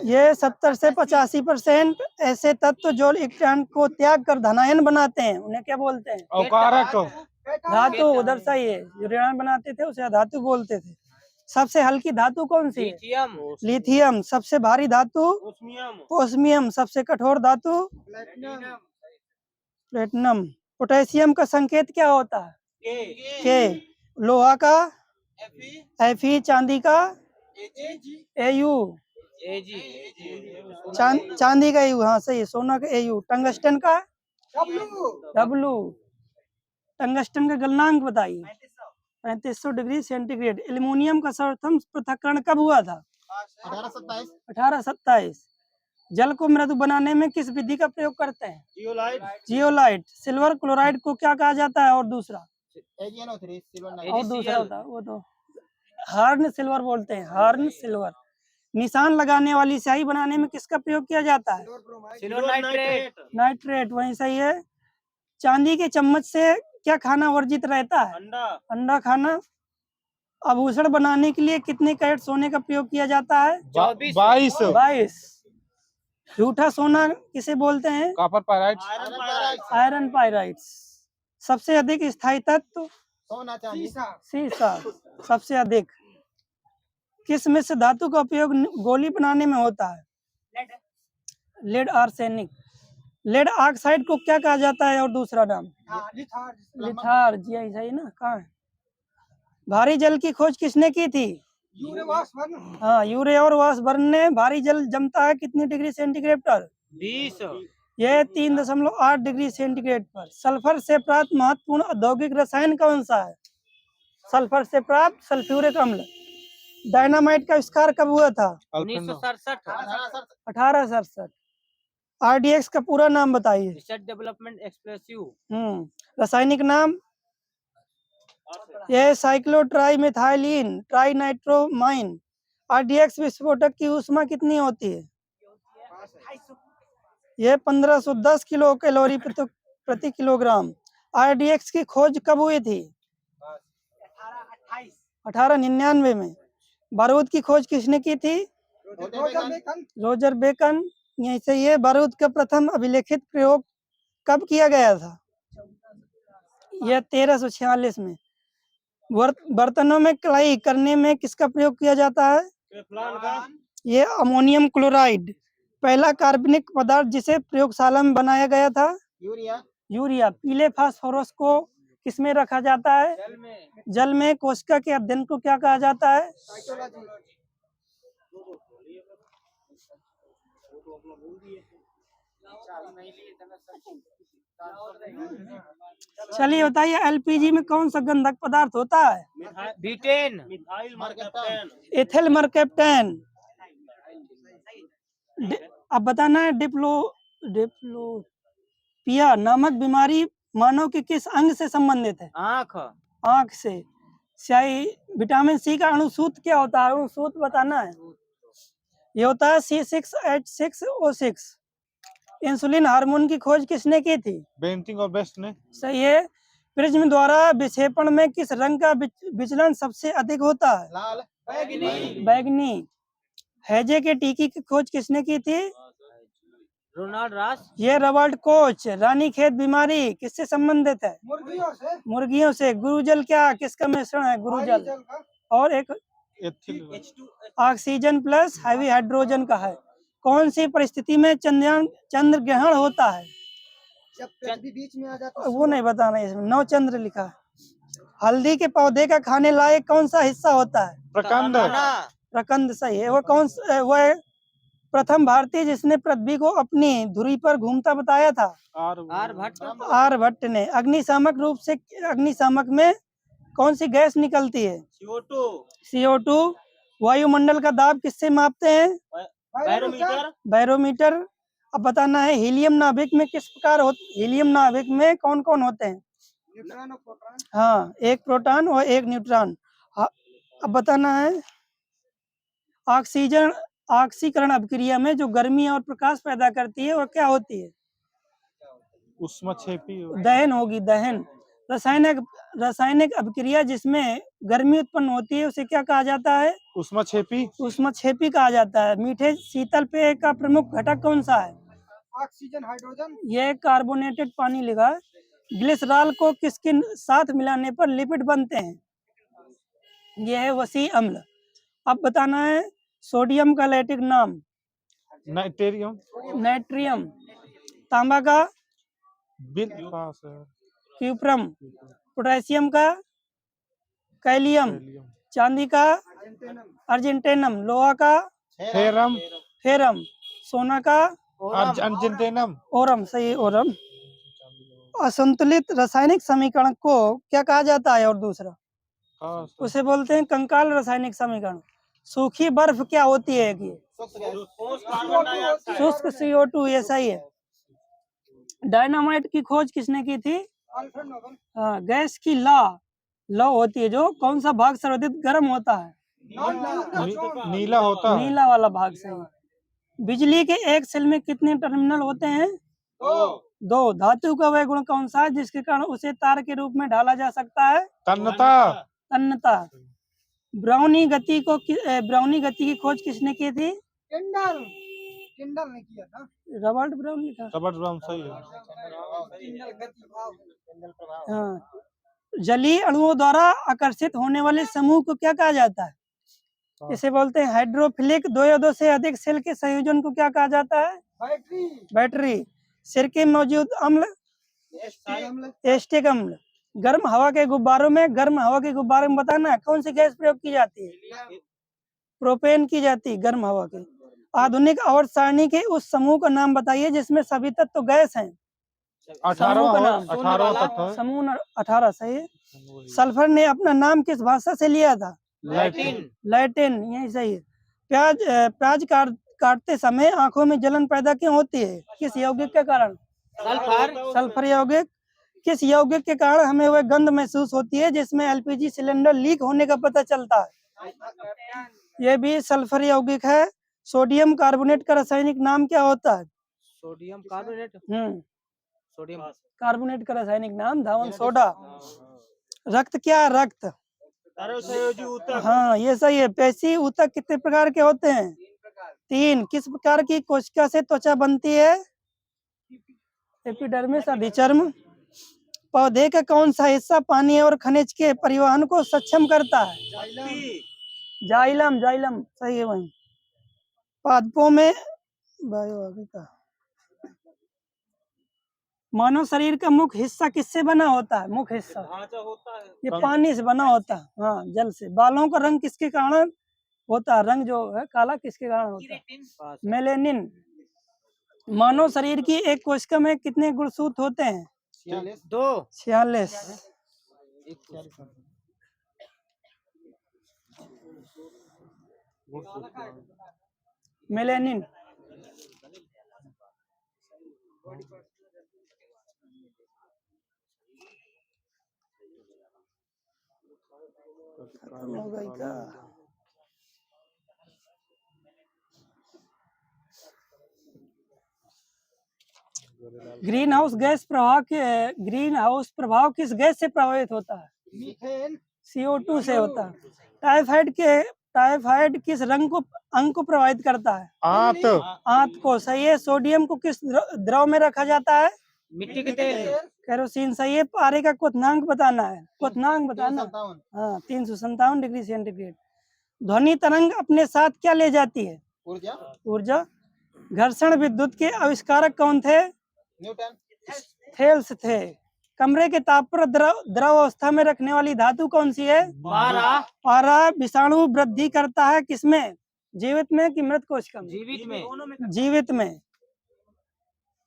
ये 70 से 85%। ऐसे तत्व जो इलेक्ट्रॉन को त्याग कर धनायन बनाते हैं उन्हें क्या बोलते हैं? अवकारक। धातु। उधर सही है, जो ऋणायन बनाते थे उसे धातु बोलते थे। सबसे हल्की धातु कौन सी है? लिथियम। लिथियम। सबसे भारी धातु? ओस्मियम। ओस्मियम। सबसे कठोर धातु? प्लेटिनम। पोटेशियम का संकेत क्या होता है? के। लोहा का? Fe। चांदी का? Au। चांदी का यू, हाँ सही है। सोना का Au। टंगस्टन का? W। टंगस्टन का गलनांक बताइए। 3500 डिग्री सेंटीग्रेड। एल्युमिनियम का सर्वप्रथम पृथक्करण कब हुआ था? 1827। जल को मृदु बनाने में किस विधि का प्रयोग करते हैं? जियोलाइट। जियोलाइट। सिल्वर क्लोराइड को क्या कहा जाता है? और दूसरा? और दूसरा होता है वो तो हार्न सिल्वर बोलते हैं। Horn silver. निशान लगाने वाली स्याही बनाने में किसका प्रयोग किया जाता है? Silver nitrate. नाइट्रेट। वही सही है। चांदी के चम्मच से क्या खाना वर्जित रहता है? अंडा। अंडा खाना। आभूषण बनाने के लिए कितने कैरेट सोने का प्रयोग किया जाता है? 22। 22। झूठा सोना किसे बोलते हैं? Copper pyrite. Iron pyrites. सबसे अधिक स्थायी तत्व? सीसा। सबसे अधिक। किस मिश्र धातु का उपयोग गोली बनाने में होता है? Lead arsenic. लेड ऑक्साइड को क्या कहा जाता है? और दूसरा नाम? लिथार। जी सही ना? कहाँ है? भारी जल की खोज किसने की थी? हाँ, यूरे और वाशबर्न ने। भारी जल जमता है कितनी डिग्री सेंटीग्रेड पर? 20। यह 3.8 डिग्री सेंटीग्रेड पर। सल्फर से प्राप्त महत्वपूर्ण औद्योगिक रसायन कौन सा है? सल्फर से प्राप्त सल्फ्यूरिक अम्ल। डायनामाइट का आविष्कार कब हुआ था? 1967। 1867। RDX का पूरा नाम बताइए। Research development expressive. रासायनिक नाम? यह साइक्लोट्राइमेथाइलिन ट्राइनाइट्रोमाइन। RDX विस्फोटक की ऊष्मा कितनी होती है? यह 1510 किलो कैलोरी प्रति किलोग्राम। RDX की खोज कब हुई थी? 1899 में। बारूद की खोज किसने की थी? Roger Bacon. यही सही है। बारूद का प्रथम अभिलेखित प्रयोग कब किया गया था? यह 1346 में। बर्तनों में कलाई करने में किसका प्रयोग किया जाता है? टेफ्लॉन का। यह अमोनियम क्लोराइड। पहला कार्बनिक पदार्थ जिसे प्रयोगशाला में बनाया गया था? यूरिया। पीले फास्फोरस को किसमें रखा जाता है? जल में। कोशिका के अध्ययन को क्या कहा जाता है? चलिए बताइए, LPG में कौन सा गंधक पदार्थ होता है? बीटेन। Methyl mercaptan. एथिल मरकैप्टेन। अब बताना है डिप्लोपिया नामक बीमारी मानव के किस अंग से संबंधित है? आँख। आँख से। स्याही। विटामिन सी का अणुसूत्र क्या होता है? अणुसूत्र बताना है। ये होता है C6H6O6। इंसुलिन हार्मोन की खोज किसने की थी? बेंटिंग और बेस्ट ने। सही है। प्रिज्म द्वारा विक्षेपण में किस रंग का विचलन सबसे अधिक होता है? लाल। बैगनी। हैजे के टीके की खोज किसने की थी? रोनाल्ड रास। ये रॉबर्ट कोच। रानीखेत बीमारी किससे संबंधित है? मुर्गियों से। गुरुजल क्या किसका मिश्रण है? गुरुजल। और एक ethyl. Oxygen plus heavy hydrogen का है। कौन सी परिस्थिति में चंद्र ग्रहण होता है? जब पृथ्वी बीच में आ जाता वो नहीं बताना है, इसमें 9 चंद्र लिखा है। हल्दी के पौधे का खाने लायक कौन सा हिस्सा होता है? प्रकंद। प्रकंद सही है। वो है प्रथम भारतीय जिसने पृथ्वी को अपनी धुरी पर घूमता बताया था? आर्यभट्ट। आर्यभट्ट ने। अग्निशामक में कौन सी गैस निकलती है? CO2। वायुमंडल का दाब किससे मापते हैं? बैरोमीटर। अब बताना है हीलियम नाभिक में किस प्रकार हीलियम नाभिक में कौन कौन होते हैं? न्यूट्रॉन और प्रोटॉन। हाँ, एक प्रोटॉन और एक न्यूट्रॉन। अब बताना है ऑक्सीकरण अभिक्रिया में जो गर्मी और प्रकाश पैदा करती है वो क्या होती है? उष्मक्षेपी दहन होगी, दहन। रासायनिक अभिक्रिया जिसमें गर्मी उत्पन्न होती है उसे क्या कहा जाता है? उष्मक्षेपी उष्मक्षेपी कहा जाता है। मीठे शीतल पेय का प्रमुख घटक कौन सा है? Oxygen, hydrogen. यह कार्बोनेटेड पानी लिखा है। ग्लिसरॉल को किसके साथ मिलाने पर लिपिड बनते हैं? यह है वसी अम्ल। अब बताना है सोडियम का लैटिक नाम। नाइट्रेरियम नाइट्रियम। तांबा का? बिल पास है क्यूप्रम। पोटेशियम का? कैलियम। चांदी का? अर्जेंटेनम। लोहा का? Ferrum ferrum. सोना का? अर्जेंटेनम ओरम। सही, ओरम। असंतुलित रासायनिक समीकरण को क्या कहा जाता है? और दूसरा उसे बोलते हैं कंकाल रासायनिक समीकरण। सूखी बर्फ क्या होती है? ये शुष्क CO2। ये सही है। डायनामाइट की खोज किसने की थी? Alfred Nobel. हाँ। गैस की लौ होती है जो कौन सा भाग सर्वाधिक गर्म होता है? नीला होता है। नीला वाला भाग। सही। बिजली के एक सेल में कितने टर्मिनल होते हैं? दो। धातु का वह गुण कौन सा है जिसके कारण उसे तार के रूप में ढाला जा सकता है? तन्यता तन्यता। ब्राउनी गति की खोज किसने की थी? किंडल ने किया था। रॉबर्ट ब्राउनी था। रबड़ ड्रम सही है। किंडल गति भाव। हाँ। जलीय अणुओं द्वारा आकर्षित होने वाले समूह को क्या कहा जाता है? इसे बोलते हैं हाइड्रोफिलिक। दो या दो से अधिक सेल के संयोजन को क्या कहा जाता है? बैटरी। सिरके में मौजूद अम्ल? एस्टिक अम्ल। गर्म हवा के गुब्बारे में बताना कौन सी गैस प्रयोग की जाती है? प्रोपेन की जाती है गर्म हवा की। आधुनिक आवर्त सारणी के उस समूह का नाम बताइए जिसमें सभी तत्व गैस हैं। 18 तत्व है। समूह 18। सही है। सल्फर ने अपना नाम किस भाषा से लिया था? लैटिन। यही सही है। प्याज काटते समय आंखों में जलन पैदा क्यों होती है? किस यौगिक के कारण? सल्फर यौगिक। किस यौगिक के कारण हमें वह गंध महसूस होती है जिसमें LPG सिलेंडर लीक होने का पता चलता है? यह भी सल्फर यौगिक है। सोडियम कार्बोनेट का रासायनिक नाम क्या होता है? Sodium carbonate. सोडियम कार्बोनेट का रासायनिक नाम धावन सोडा। रक्त क्या? रक्त। हाँ, ये सही है। पेशी ऊतक कितने प्रकार के होते हैं? 3। किस प्रकार की कोशिका से त्वचा बनती है? एपिडर्मिस, अधिचर्म। पौधे का कौन सा हिस्सा पानी और खनिज के परिवहन को सक्षम करता है? जाइलम। सही है। वही पादपों में मानव शरीर का मुख्य हिस्सा किससे बना होता है? मुख्य हिस्सा ये पानी से बना होता है। हाँ, जल से। बालों का रंग किसके कारण होता है? रंग जो है काला किसके कारण होता है? मेलेनिन। मानव शरीर की एक कोशिका में कितने गुणसूत्र होते हैं? 46। मेलेनिन। ग्रीन हाउस प्रभाव किस गैस से प्रभावित होता है? मीथेन। CO2 से होता है। टाइफाइड किस अंग को प्रभावित करता है? आंत को। सही है। सोडियम को किस द्रव में रखा जाता है? मिट्टी के तेल। केरोसिन। सही है। पारे का क्वथनांक बताना है। हाँ, 357 डिग्री सेंटीग्रेड। ध्वनि तरंग अपने साथ क्या ले जाती है? ऊर्जा। घर्षण विद्युत के आविष्कारक कौन थे? न्यूटन। थेल्स थे। कमरे के ताप पर द्रव अवस्था में रखने वाली धातु कौन सी है? पारा। विषाणु वृद्धि करता है किसमें? जीवित में कि मृत कोशिका में? जीवित में।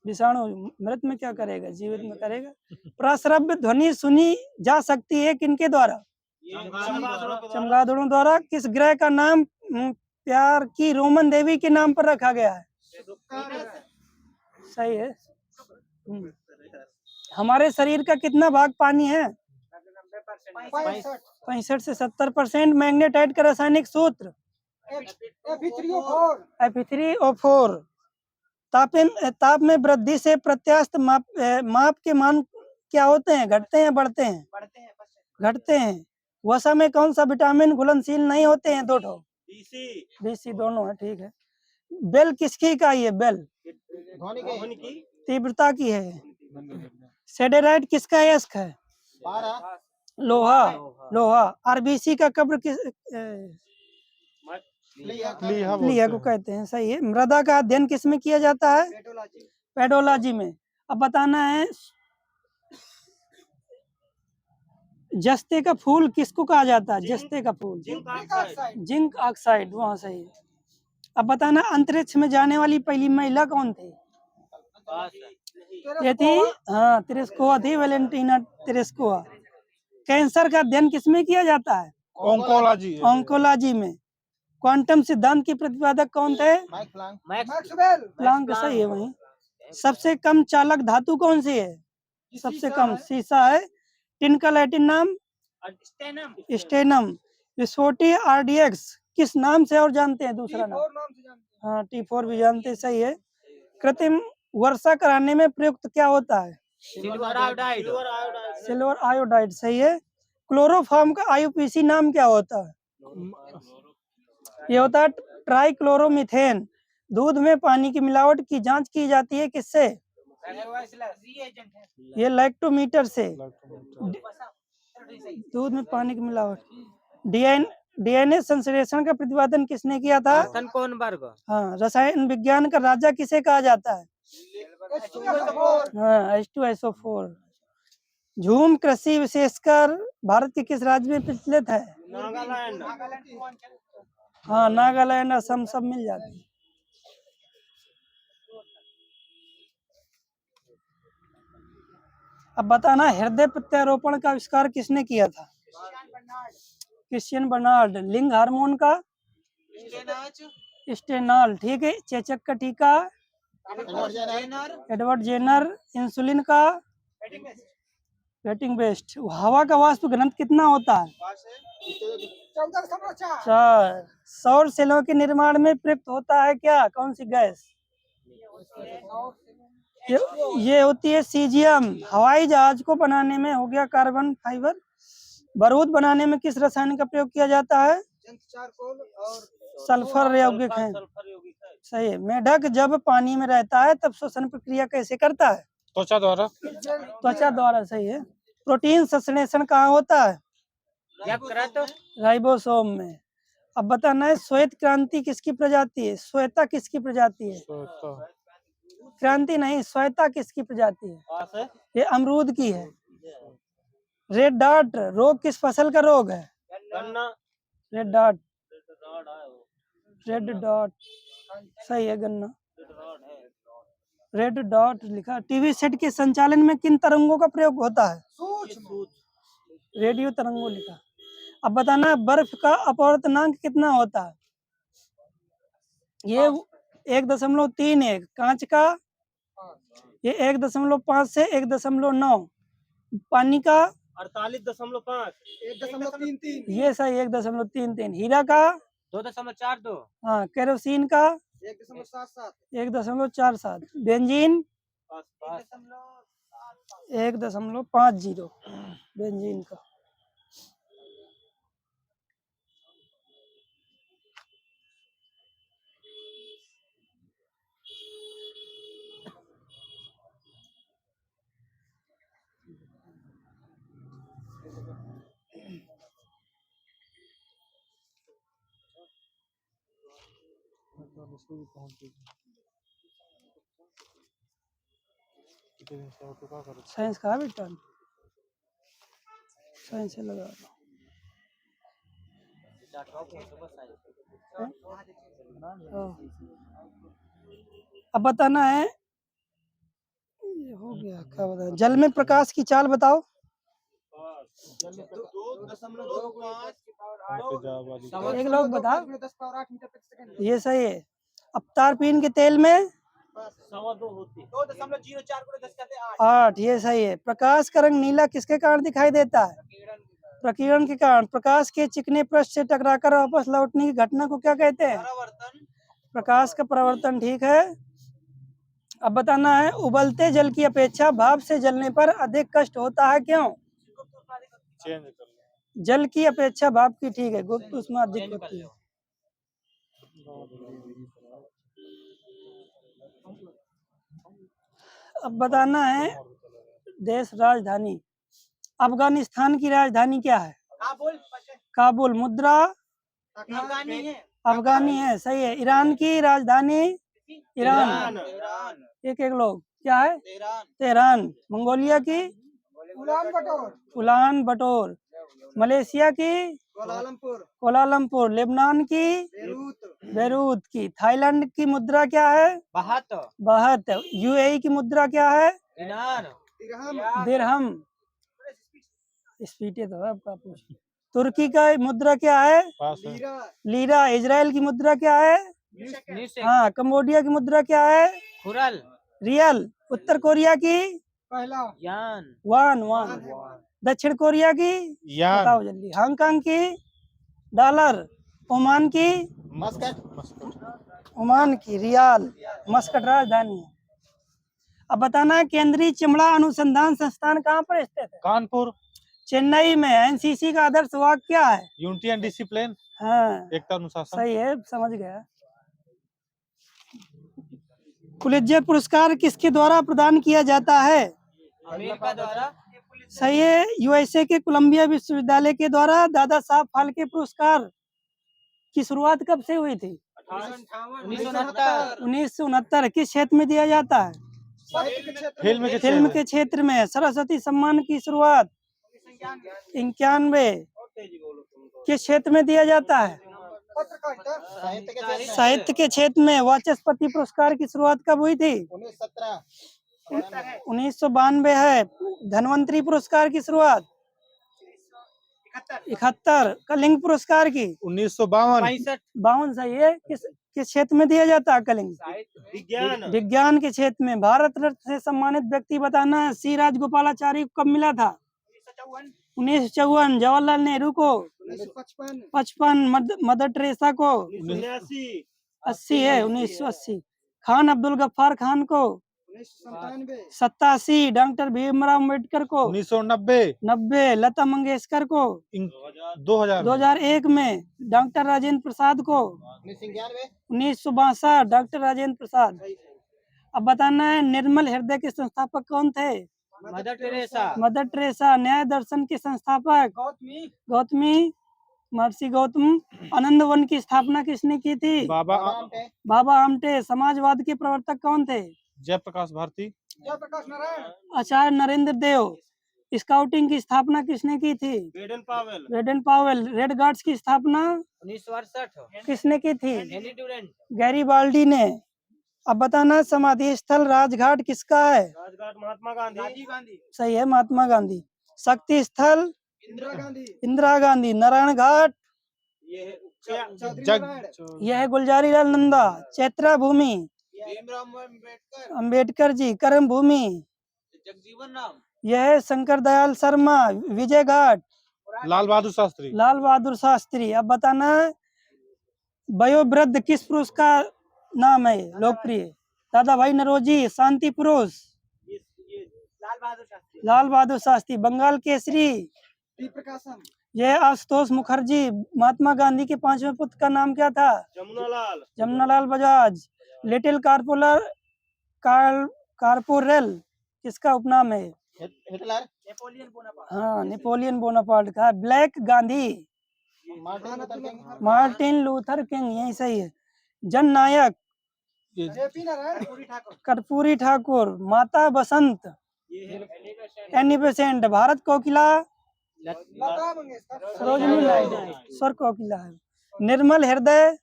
विषाणु मृत में क्या करेगा? जीवित में करेगा। प्रस्रव्य ध्वनि सुनी जा सकती है किनके द्वारा? चमगादड़ों द्वारा। किस ग्रह का नाम प्यार की रोमन देवी के नाम पर रखा गया है? सही है। हमारे शरीर का कितना भाग पानी है? 65 से 70%। मैग्नेटाइट का रासायनिक सूत्र? Fe3O4। ताप में वृद्धि से प्रत्यास्थ माप के मान क्या होते हैं, घटते हैं बढ़ते हैं? घटते हैं। वसा में कौन सा विटामिन घुलनशील नहीं होते हैं? 2 ठो। बीसी दोनों है, ठीक है। बेल किसकी इकाई है? बेल ध्वनि की तीव्रता की है। सेडेराइट किसका अयस्क है? 12 लोहा। लोहा। आरबीसी का कब्र किस प्लीहा को कहते हैं, सही है। मृदा का अध्ययन किस में किया जाता है? पेडोलॉजी में। अब बताना है जस्ते का फूल किसको कहा जाता है? जस्ते का फूल जिंक ऑक्साइड, वहाँ सही है। अब बताना अंतरिक्ष में जाने वाली पहली महिला कौन थी? ये थी, हाँ, तेरेस्कोवा थी, वैलेंटीना तेरेस्कोवा। कैंसर का अध्ययन किसमें किया जाता है? ओंकोलॉजी। ऑन्कोलॉजी में। क्वांटम सिद्धांत के प्रतिपादक कौन थे? प्लांक, सही है वही। सबसे कम चालक धातु कौन सी है? सबसे कम सीसा है। टिन का लैटिन नाम? स्टेनम। विस्फोटी आरडीएक्स किस नाम से और जानते हैं? दूसरा नाम? हाँ, T4 भी जानते हैं, सही है। कृत्रिम वर्षा कराने में प्रयुक्त क्या होता है? Silver iodide. सिल्वर आयोडाइड, सही है। क्लोरोफॉर्म का आईयूपीएसी नाम क्या होता है? ये होता है ट्राइक्लोरोमीथेन। दूध में पानी की मिलावट की जांच की जाती है किससे? ये लैक्टोमीटर से। दूध में पानी की मिलावट। डीएनए संश्लेषण का प्रतिपादन किसने किया था? हाँ। रसायन विज्ञान का राजा किसे कहा जाता है? हाँ, H2SO4। झूम कृषि विशेषकर भारत के किस राज्य में प्रचलित है? हाँ, नागालैंड, असम सब मिल जाते हैं। अब बताना हृदय प्रत्यारोपण का आविष्कार किसने किया था? Christian Bernard. लिंग हार्मोन का? स्टेनॉल, ठीक है। चेचक का टीका? Edward Jenner. इंसुलिन का? वेटिंग बेस्ट। हवा का वाष्प घनत्व कितना होता है? 4। सौर सेलों के निर्माण में प्रयुक्त होता है क्या? कौन सी गैस? ये होती है सीजियम। हवाई जहाज को बनाने में हो गया कार्बन फाइबर। बारूद बनाने में किस रसायन का प्रयोग किया जाता है? सल्फर यौगिक है, सही है। मेढक जब पानी में रहता है तब श्वसन प्रक्रिया कैसे करता है? त्वचा द्वारा। त्वचा द्वारा, सही है। प्रोटीन संश्लेषण कहाँ होता है? राइबोसोम में। अब बताना है श्वेत क्रांति किसकी प्रजाति है? श्वेता किसकी प्रजाति है? क्रांति नहीं, श्वेता किसकी प्रजाति है? ये अमरूद की है। रेड डॉट रोग किस फसल का रोग है? Red dot. रेड डॉट, सही है, गन्ना। रेड डॉट लिखा। टीवी सेट के संचालन में किन तरंगों का प्रयोग होता है? रेडियो तरंगों लिखा। अब बताना बर्फ का अपवर्तनांक कितना होता है? ये 1.31। कांच का? ये 1.5 से 1.9। पानी का? 48.5। 1.33। ये सही, 1.33। हीरा का? 2.42। हाँ। केरोसिन का? 1.47। बेंजीन? 1.50। बेंजीन का। साइंस का बेटा, साइंस से लगा लो। अब बताना है, ये हो गया, क्या बताया? जल में प्रकाश की चाल बताओ। 2.25। एक लोग बताओ। ये सही है। अवतार पीन के तेल में 2.04 ये सही है। प्रकाश का रंग नीला किसके कारण दिखाई देता है? प्रकीर्णन के कारण। प्रकाश के चिकने पृष्ठ से टकराकर वापस लौटने की घटना को क्या कहते हैं? प्रकाश का परावर्तन, ठीक है। अब बताना है उबलते जल की अपेक्षा भाप से जलने पर अधिक कष्ट होता है, क्यों? चेंज कर लो। जल की अपेक्षा भाप की ठीक है, गुप्त उसमें अधिक होती है। अब बताना है देश राजधानी। अफगानिस्तान की राजधानी क्या है? काबुल। मुद्रा अफगानी है, सही है। ईरान की राजधानी? ईरान। एक एक लोग क्या है? तेहरान। मंगोलिया की? उलान बटोर। मलेशिया की? कोलालमपुर। लेबनान की? बेरूत की। थाईलैंड की मुद्रा क्या है? बहत बाहत। यूएई की मुद्रा क्या है? दिनार दिरहम। स्पीटे तो है आपका पूछ। तुर्की का मुद्रा क्या है? पास है। लीरा। इजराइल की मुद्रा क्या है? न्यूसेक हाँ। कंबोडिया की मुद्रा क्या है? खुरल रियल। उत्तर कोरिया की? यान वान। वान। दक्षिण कोरिया की? यान। बताओ जल्दी। हांगकांग की? डॉलर। ओमान की? मस्कट। ओमान की रियाल। मस्कट राजधानी है। अब बताना है केंद्रीय चमड़ा अनुसंधान संस्थान कहाँ पर स्थित है? कानपुर। चेन्नई में। एनसीसी का आदर्श वाक्य क्या है? Unity and discipline. हाँ एकता अनुशासन। सही है, समझ गया। पुलित्जर पुरस्कार किसके द्वारा प्रदान किया जाता है? अमेरिका द्वारा सही है, यूएसए के कोलंबिया विश्वविद्यालय के द्वारा दादा साहब फाल्के पुरस्कार की शुरुआत कब से हुई थी? 1969 1969। किस क्षेत्र में दिया जाता है? फिल्म के क्षेत्र में। सरस्वती सम्मान की शुरुआत 91 किस क्षेत्र में दिया जाता है? साहित्य के क्षेत्र में। वाचस्पति पुरस्कार की शुरुआत कब हुई थी? 1992 है। धन्वंतरी पुरस्कार की शुरुआत 71। कलिंग पुरस्कार की 1952। 52 सही है। किस क्षेत्र में दिया जाता है कलिंग? विज्ञान विज्ञान के क्षेत्र में। भारत रत्न से सम्मानित व्यक्ति बताना है। सी राजगोपालाचारी को कब मिला था? 1954। जवाहरलाल नेहरू को? 55। मदर टेरेसा को? 80 है, 1980। खान अब्दुल गफ्फार खान को? 87। डॉक्टर भीमराव अम्बेडकर को? 1990। 90। लता मंगेशकर को? 2001 में। डॉक्टर राजेंद्र प्रसाद को? 1962। डॉक्टर राजेंद्र प्रसाद। अब बताना है निर्मल हृदय के संस्थापक कौन थे? Mother Teresa mother Teresa. न्याय दर्शन के संस्थापक? गौतमी महर्षि गौतम। आनंद वन की स्थापना किसने की थी? बाबा आमटे। समाजवाद के प्रवर्तक कौन थे? जयप्रकाश भारती। आचार्य नरेंद्र देव। स्काउटिंग की स्थापना किसने की थी? Whedon Pavel. रेड गार्ड्स की स्थापना 1968 किसने की थी? हेनरी डुरेंट गैरीबाल्डी ने। अब बताना समाधि स्थल राजघाट किसका है? राजघाट महात्मा गांधी सही है, महात्मा गांधी। शक्ति स्थल? इंदिरा गांधी। नारायण घाट? यह है गुलजारी लाल नंदा। चैत्रा भूमि? अंबेडकर जी। कर्म भूमि? जगजीवन राम यह है शंकर दयाल शर्मा। विजय घाट? लाल बहादुर शास्त्री। लाल बहादुर शास्त्री। अब बताना वयोवृद्ध किस पुरुष का नाम है लोकप्रिय? दादा भाई नरोजी। शांति पुरुष? लाल बहादुर शास्त्री। बंगाल केसरी? यह आशुतोष मुखर्जी। महात्मा गांधी के 5वें पुत्र का नाम क्या था? जमुनालाल बजाज। लिटिल कारपोरेल किसका उपनाम है? हाँ, नेपोलियन बोनापार्ट का। Black Gandhi? Martin Luther King. यही सही है। जन नायक? कर्पूरी ठाकुर। माता बसंत? Annie Besant. भारत कोकिला? सरोजिनी नायडू। स्वर कोकिला है। निर्मल हृदय?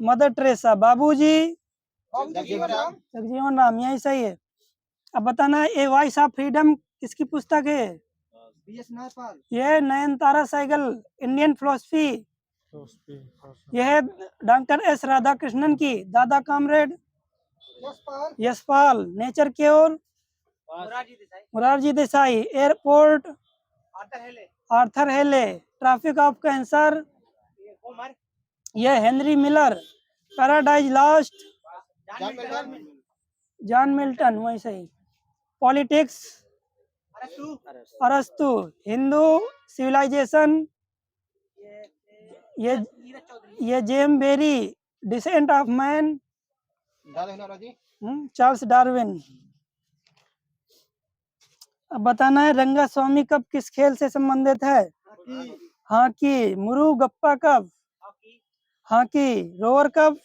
Mother Teresa. बाबूजी? जगजीवन राम। यही सही है। अब बताना ए वॉइस ऑफ फ्रीडम किसकी पुस्तक है? यह नयनतारा सहगल। Indian philosophy? यह डॉक्टर एस राधाकृष्णन की। दादा comrade? Yashpal. Nature cure? Morarji Desai. Airport? Arthur Hailey. Traffic of cancer? यह Henry Miller. Paradise lost? John Milton, वही सही। पॉलिटिक्स, अरस्तु। हिंदू सिविलाइजेशन, ये Jem Barry. Descent of man, Charles Darwin. अब बताना है रंगास्वामी कप किस खेल से संबंधित है? Hockey. Murugappa cup, hockey. Rover cup,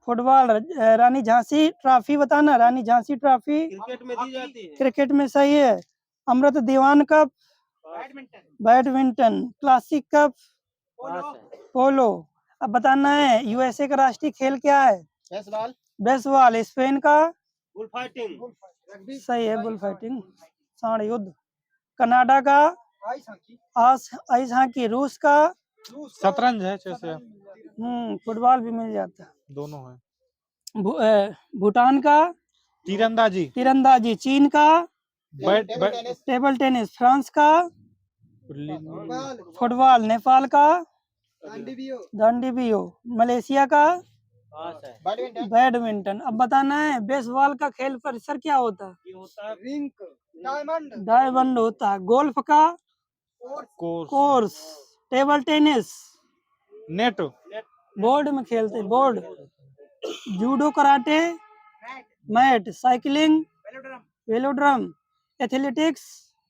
football. Rani Jhansi trophy बताना, रानी झांसी ट्रॉफी क्रिकेट में दी जाती है। क्रिकेट में सही है। अमृत दीवान कप, बैडमिंटन। क्लासिक कप, पोलो। अब बताना है यूएसए का राष्ट्रीय खेल क्या है? बेसबॉल। स्पेन का, बुल फाइटिंग। सही है, बुल फाइटिंग, सांड युद्ध। कनाडा का, आइस हॉकी। रूस का, शतरंज है जैसे, फुटबॉल भी मिल जाता है। दोनों है। भूटान का, तीरंदाजी। तीरंदाजी। चीन का, बैट टेबल टेनिस। फ्रांस का, फुटबॉल। नेपाल का, दंडीबियो। मलेशिया का, पास है। बैडमिंटन। अब बताना है बेसबॉल का खेल परिसर क्या होता है? ये होता है रिंक, डायमंड, डायमंड होता है। गोल्फ का, course. Table tennis, net. Board में खेलते, board. Judo karate, mat. Cycling, velodrome. Athletics,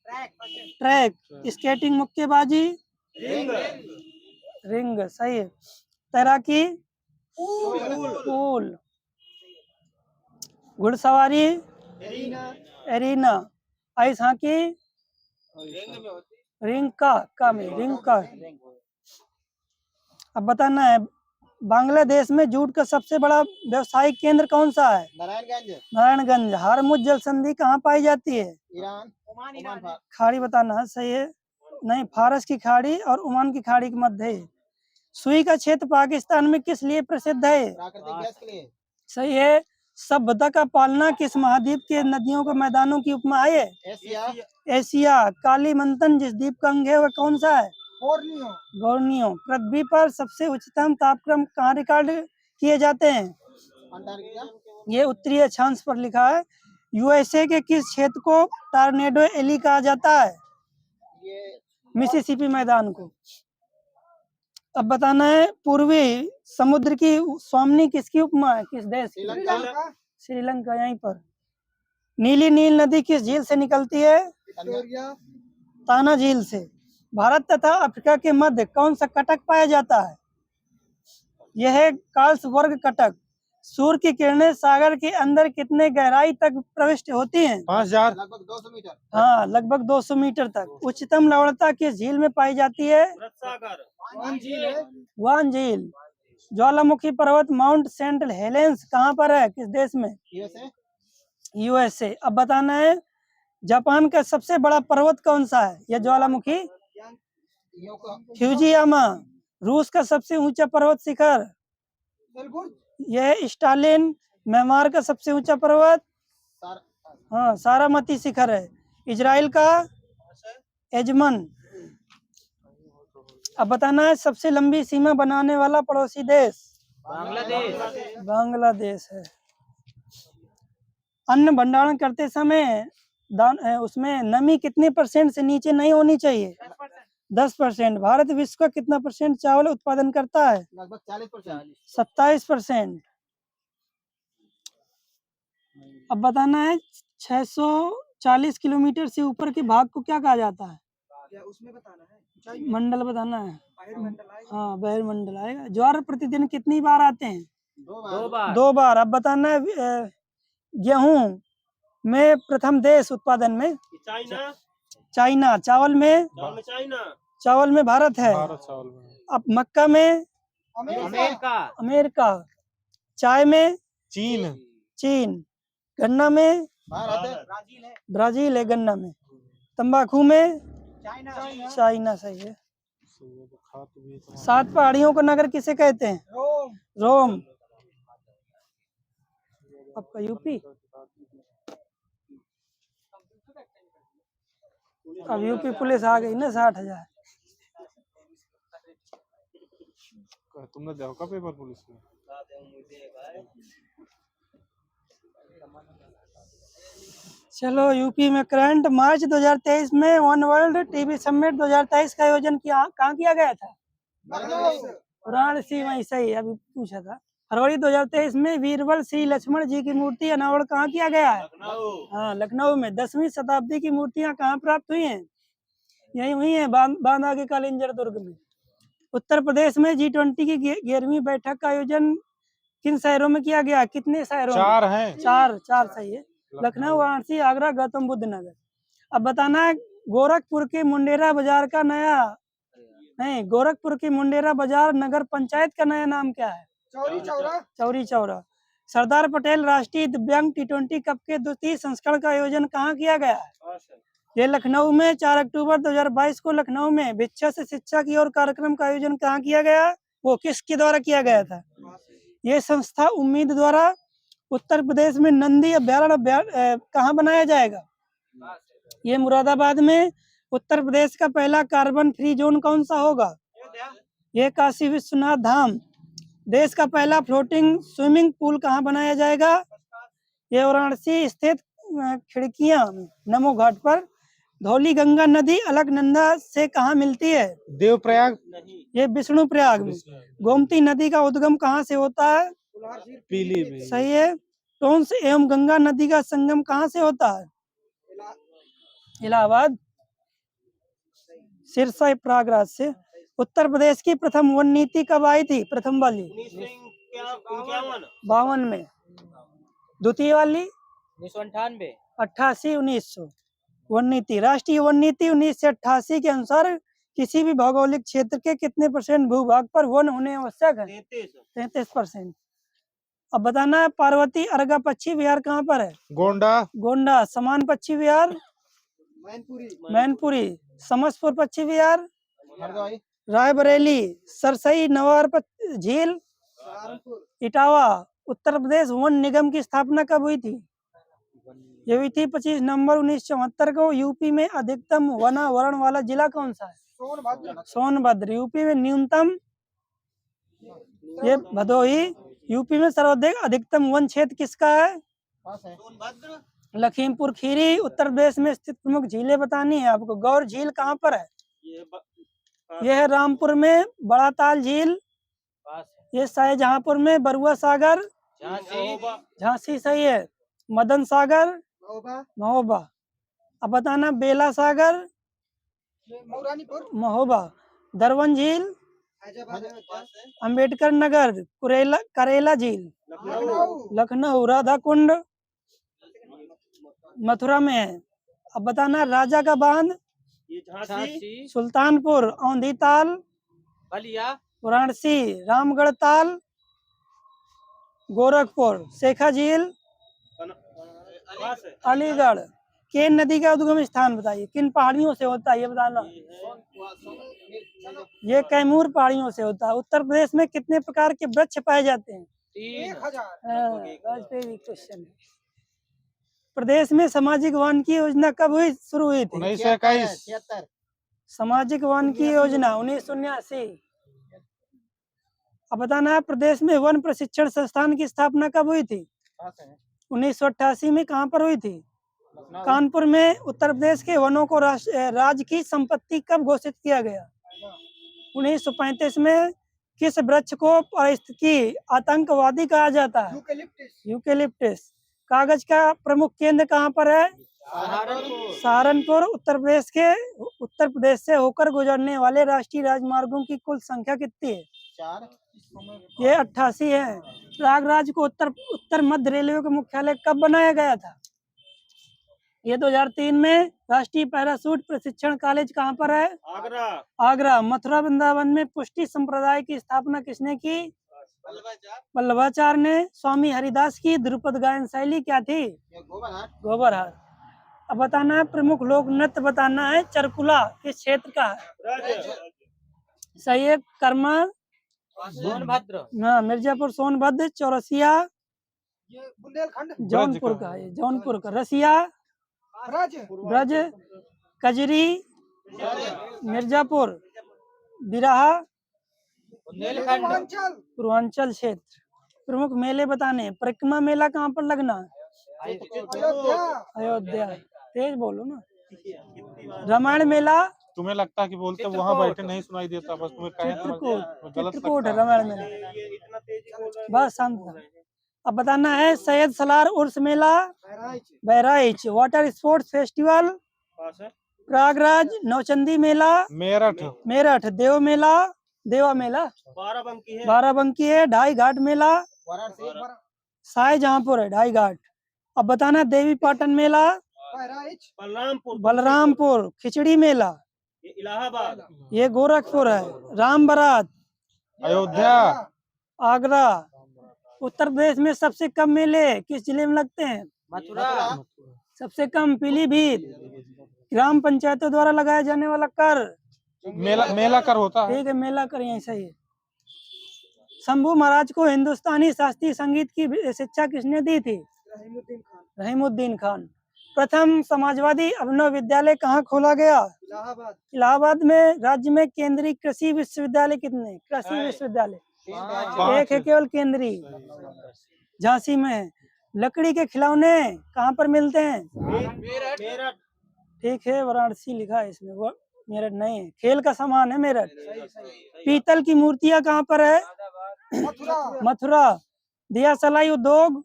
track. Skating, मुक्केबाजी, रिंग, सही है। तैराकी, पूल। घुड़सवारी, एरीना। आइस हॉकी, रिंग का में, रिंग का। अब बताना है बांग्लादेश में जूट का सबसे बड़ा व्यवसायिक केंद्र कौन सा है? नारायणगंज। हारमुज जल संधि कहाँ पाई जाती है? ईरान, खाड़ी बताना है, सही है। नहीं, फारस की खाड़ी और ओमान की खाड़ी के मध्य है। सुई का क्षेत्र पाकिस्तान में किस लिए प्रसिद्ध है? प्राकृतिक गैस के लिए। सही है। सभ्यता का पालना किस महाद्वीप के नदियों के मैदानों की उपमा है? Asia, Asia. कालीमंथन जिस द्वीप का अंग है वह कौन सा है? Borneo, Borneo. पृथ्वी पर सबसे उच्चतम तापक्रम कहाँ रिकॉर्ड किए जाते हैं? अंटार्कटिका, ये उत्तरी अक्षांश पर लिखा है। यूएसए के किस क्षेत्र को टॉर्नेडो एली कहा जाता है? ये मिसिसिपी मैदान को। अब बताना है पूर्वी समुद्र की स्वामिनी किसकी उपमा है? किस देश की? श्रीलंका, श्रीलंका। यहीं पर। नीली नील नदी किस झील से निकलती है? विक्टोरिया, ताना झील से। भारत तथा अफ्रीका के मध्य कौन सा कटक पाया जाता है? यह है कार्लसबर्ग कटक। सूर्य की किरणें सागर के अंदर कितने गहराई तक प्रविष्ट होती हैं? 5000। लगभग 200 मीटर। हाँ, लगभग 200 मीटर तक। उच्चतम लवणता किस झील में पाई जाती है? सागर। वान झील है। वान झील। ज्वालामुखी पर्वत माउंट सेंट हेलेंस कहाँ पर है? किस देश में? USA, USA. अब बताना है जापान का सबसे बड़ा पर्वत कौन सा है? यह ज्वालामुखी फ्यूजियामा। रूस का सबसे ऊंचा पर्वत शिखर? एल्बुर्ज, यह स्टालिन। म्यांमार का सबसे ऊंचा पर्वत? हाँ, सारामती शिखर है। इजराइल का एजमन। अब बताना है सबसे लंबी सीमा बनाने वाला पड़ोसी देश? बांग्लादेश। बांग्लादेश है। अन्न भंडारण करते समय उसमें नमी कितने % से नीचे नहीं होनी चाहिए? 10%। भारत विश्व का कितना % चावल उत्पादन करता है? लगभग 40%। 27%। अब बताना है 640 किलोमीटर से ऊपर के भाग को क्या कहा जाता है? क्या उसमें बताना है? मंडल बताना है। बहिर्मंडल आएगा। हाँ, बहिर्मंडल आएगा। ज्वार प्रतिदिन कितनी बार आते हैं? 2 बार। 2 बार। अब बताना है गेहूं में प्रथम देश उत्पादन में? चाइना। चाइना। चावल में? चाइना। चावल में भारत है। भारत चावल में। अब मक्का में? अमेरिका। अमेरिका। चाय में? चीन। चीन। गन्ना में? भारत है। ब्राजील है गन्ना में। तंबाकू में? China, China. सही है। खात भी तो 7 पहाड़ियों का नगर किसे कहते हैं? रोम, रोम। आपका यूपी। अब यूपी पुलिस आ गई ना 60,000। तुमने देखा पेपर पुलिस में? चलो यूपी में करंट मार्च 2023 में वन वर्ल्ड टीबी समिट 2023 का आयोजन कहाँ किया गया था? वाराणसी में। सही, अभी पूछा था। फरवरी 2023 में वीरबल श्री लक्ष्मण जी की मूर्ति अनावरण कहाँ किया गया है? हाँ, लखनऊ में। 10वीं शताब्दी की मूर्तियां कहाँ प्राप्त हुई हैं? यही हुई है बांदा के कालिंजर दुर्ग में। उत्तर प्रदेश में G20 की 11वीं बैठक का आयोजन किन शहरों में किया गया? कितने शहरों में? 4 हैं। चार सही है। लखनऊ, वाराणसी, आगरा, गौतम बुद्ध नगर। अब बताना है गोरखपुर के मुंडेरा बाजार का नया नहीं, गोरखपुर की मुंडेरा बाजार नगर पंचायत का नया नाम क्या है? चौरी चौरा। सरदार पटेल राष्ट्रीय दिव्यांग T20 कप के द्वितीय संस्करण का आयोजन कहाँ किया गया है? ये लखनऊ में। 4 अक्टूबर 2022 को लखनऊ में भिक्षा से शिक्षा की ओर कार्यक्रम का आयोजन कहाँ किया गया? वो किसके द्वारा किया गया था? ये संस्था उम्मीद द्वारा। उत्तर प्रदेश में नंदी अभ्यारण्य कहाँ बनाया जाएगा? ये मुरादाबाद में। उत्तर प्रदेश का पहला कार्बन फ्री जोन कौन सा होगा? ये काशी विश्वनाथ धाम। देश का पहला फ्लोटिंग स्विमिंग पूल कहाँ बनाया जाएगा? ये वाराणसी स्थित खिड़कियां नमो घाट पर। धौली गंगा नदी अलकनंदा से कहाँ मिलती है? देवप्रयाग। ये विष्णु प्रयाग में। गोमती नदी का उद्गम कहाँ से होता है? पीलीभीत। सही है। टोंस एवं गंगा नदी का संगम कहाँ से होता है? इलाहाबाद, सिरसा, प्रयागराज से। उत्तर प्रदेश की प्रथम वन नीति कब आई थी? प्रथम वाली 52 में। द्वितीय वाली 1998। 88, 1900। वन नीति, राष्ट्रीय वन नीति 1988 के अनुसार किसी भी भौगोलिक क्षेत्र के कितने % भूभाग पर वन होने आवश्यक है? 33%। अब बताना है पार्वती अर्गा पक्षी विहार कहाँ पर है? गोंडा। समान पक्षी विहार मैनपुरी। समसपुर पक्षी विहार रायबरेली। सरसई नवार झील इटावा। उत्तर प्रदेश वन निगम की स्थापना कब हुई थी? ये हुई थी 25 नवंबर 1974 को। यूपी में अधिकतम वनावरण वाला जिला कौन सा है? सोनभद्र। यूपी में न्यूनतम ये भदोही। यूपी में सर्वाधिक अधिकतम वन क्षेत्र किसका है? लखीमपुर खीरी। उत्तर प्रदेश में स्थित प्रमुख झीलें बतानी है आपको। गौर झील कहाँ पर है? यह है रामपुर में। बड़ा ताल झील ये शाहजहांपुर में। बरुआ सागर झांसी सही है। मदन सागर महोबा। अब बताना बेला सागर महोबा। दरवन झील अंबेडकर नगर। करेला झील लखनऊ। राधा कुंड मथुरा में है। अब बताना राजा का बांध सुल्तानपुर। औंधी ताल वाराणसी। रामगढ़ ताल गोरखपुर। शेखा झील अलीगढ़। केन नदी का उद्गम स्थान बताइए। किन पहाड़ियों से होता है ये बताना। ये कैमूर पहाड़ियों से होता है। उत्तर प्रदेश में कितने प्रकार के वृक्ष पाए जाते हैं? 1000। क्वेश्चन। प्रदेश में सामाजिक वानिकी योजना कब शुरू हुई थी? 1921। सामाजिक वानिकी योजना 1979। अब बताना है प्रदेश में वन प्रशिक्षण संस्थान की स्थापना कब हुई थी? 1988 में। कहाँ पर हुई थी? कानपुर में। उत्तर प्रदेश के वनों को राज्य की संपत्ति कब घोषित किया गया? 1935 में। किस वृक्ष को पारिस्थितिकी आतंकवादी कहा जाता है? यूकेलिप्टस। कागज का प्रमुख केंद्र कहाँ पर है? सहारनपुर। उत्तर प्रदेश से होकर गुजरने वाले राष्ट्रीय राजमार्गों की कुल संख्या कितनी है? 4। ये 88 है। प्रयागराज को उत्तर मध्य रेलवे का मुख्यालय कब बनाया गया था? ये 2003 में। राष्ट्रीय पैराशूट प्रशिक्षण कॉलेज कहाँ पर है? आगरा। मथुरा वृंदावन में पुष्टि संप्रदाय की स्थापना किसने की? वल्लभाचार्य ने। स्वामी हरिदास की ध्रुपद गायन शैली क्या थी? गोबरहाट। अब बताना है प्रमुख लोक नृत्य बताना है। चरकुला किस क्षेत्र का है? सही है। कर्मा सोनभद्र। हाँ, मिर्जापुर सोनभद्र। चौरसिया जौनपुर का है। जौनपुर का। रसिया ब्रज। कजरी मिर्जापुर। बिराहा पूर्वांचल क्षेत्र। प्रमुख मेले बताने। परिक्रमा मेला कहाँ पर लगना है? अयोध्या। तेज बोलो ना। रामायण मेला तुम्हें लगता है कि बोलते वहाँ बैठे नहीं सुनाई देता, बस तुम्हें कहे तो चित्रकूट। गलत चित्रकूट है लगता है। रामायण मेला। बस शांत रहो। अब बताना है सैयद सलार उर्स मेला Bahraich, water sports festival Prayagraj, Nauchandi मेला मेरठ, मेरठ, देव मेला देवा मेला बाराबंकी है, ढाई घाट मेला शाहजहांपुर है, ढाई घाट। अब बताना देवी पाटन मेला बलरामपुर, खिचड़ी मेला इलाहाबाद, ये गोरखपुर है, राम बारात अयोध्या, आगरा। उत्तर प्रदेश में सबसे कम मेले किस जिले में लगते हैं? मथुरा, सबसे कम पीलीभीत। ग्राम पंचायतों द्वारा लगाया जाने वाला कर मेला कर होता है। ठीक है, मेला कर यहीं सही है। शंभू महाराज को हिंदुस्तानी शास्त्रीय संगीत की शिक्षा किसने दी थी? रहीमुद्दीन खान। प्रथम समाजवादी अभिनव विद्यालय कहाँ खोला गया? इलाहाबाद में। राज्य में केंद्रीय कृषि विश्वविद्यालय कितने? कृषि विश्वविद्यालय एक है केवल केंद्रीय, झांसी में है। लकड़ी के खिलौने कहाँ पर मिलते हैं? मेरठ, ठीक है, वाराणसी लिखा है इसमें, वो मेरठ नहीं है। खेल का सामान है मेरठ। पीतल की मूर्तियां कहाँ पर है? मथुरा। दिया सलाई उद्योग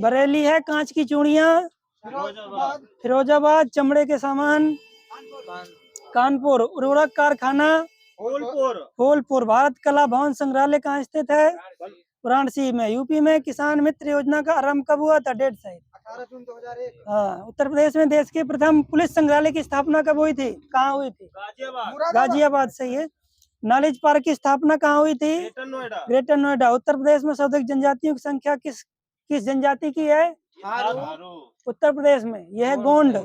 बरेली है। कांच की चूड़ियां फिरोजाबाद। चमड़े के सामान कानपुर। उर्वरक कारखाना फूलपुर। भारत कला भवन संग्रहालय कहाँ स्थित है? वाराणसी में। यूपी में किसान मित्र योजना का आरंभ कब हुआ था? डेट सही। 18 जून 2001, हाँ। उत्तर प्रदेश में देश के प्रथम पुलिस संग्रहालय की स्थापना कब हुई थी? कहाँ हुई थी? गाजियाबाद। सही है। नॉलेज पार्क की स्थापना कहाँ हुई थी? ग्रेटर नोएडा। उत्तर प्रदेश में सर्वाधिक जनजातियों की संख्या किस जनजाति की है? उत्तर प्रदेश में यह है गोंड।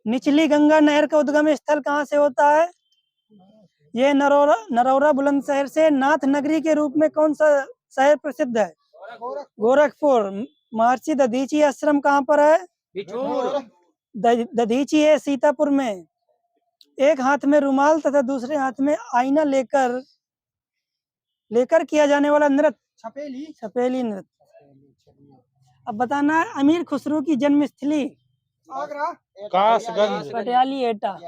निचली गंगा नहर का उद्गम स्थल कहाँ से होता है? यह नरौरा बुलंदशहर से। नाथ नगरी के रूप में कौन सा शहर प्रसिद्ध है? गोरखपुर। महर्षि दधीची आश्रम कहाँ पर है? दधीची है सीतापुर में। एक हाथ में रुमाल तथा दूसरे हाथ में आईना लेकर किया जाने वाला नृत्य छपेली नृत्य। अब बताना है अमीर खुसरो की जन्मस्थली? कासगंज, पटियाली एटा।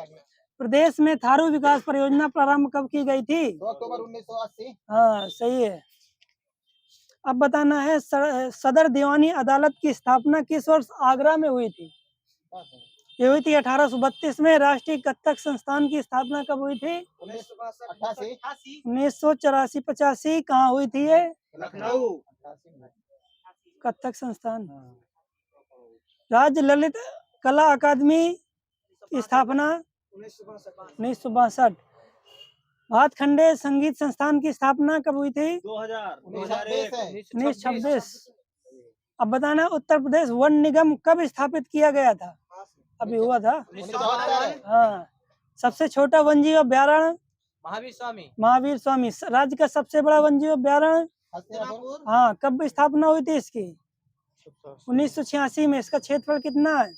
प्रदेश में थारू विकास परियोजना प्रारंभ कब की गई थी? 2 अक्टूबर 1980, हाँ, सही है। अब बताना है सदर दीवानी अदालत की स्थापना किस वर्ष आगरा में हुई थी? ये हुई थी 1832 में। राष्ट्रीय कथक संस्थान की स्थापना कब हुई थी? 1988, 1984-85। कहाँ हुई थी ये लखनऊ, कथक संस्थान? राज्य ललित कला अकादमी की स्थापना 1962। भातखंडे संगीत संस्थान की स्थापना कब हुई थी? 1926। अब बताना उत्तर प्रदेश वन निगम कब स्थापित किया गया था? अभी हुआ था। 1972, हाँ। सबसे छोटा वन्यजीव अभ्यारण्य? महावीर स्वामी। राज्य का सबसे बड़ा वन्यजीव अभ्यारण्य? हस्तिनापुर, हाँ। कब स्थापना हुई थी इसकी? 1986 में। इसका क्षेत्रफल कितना है?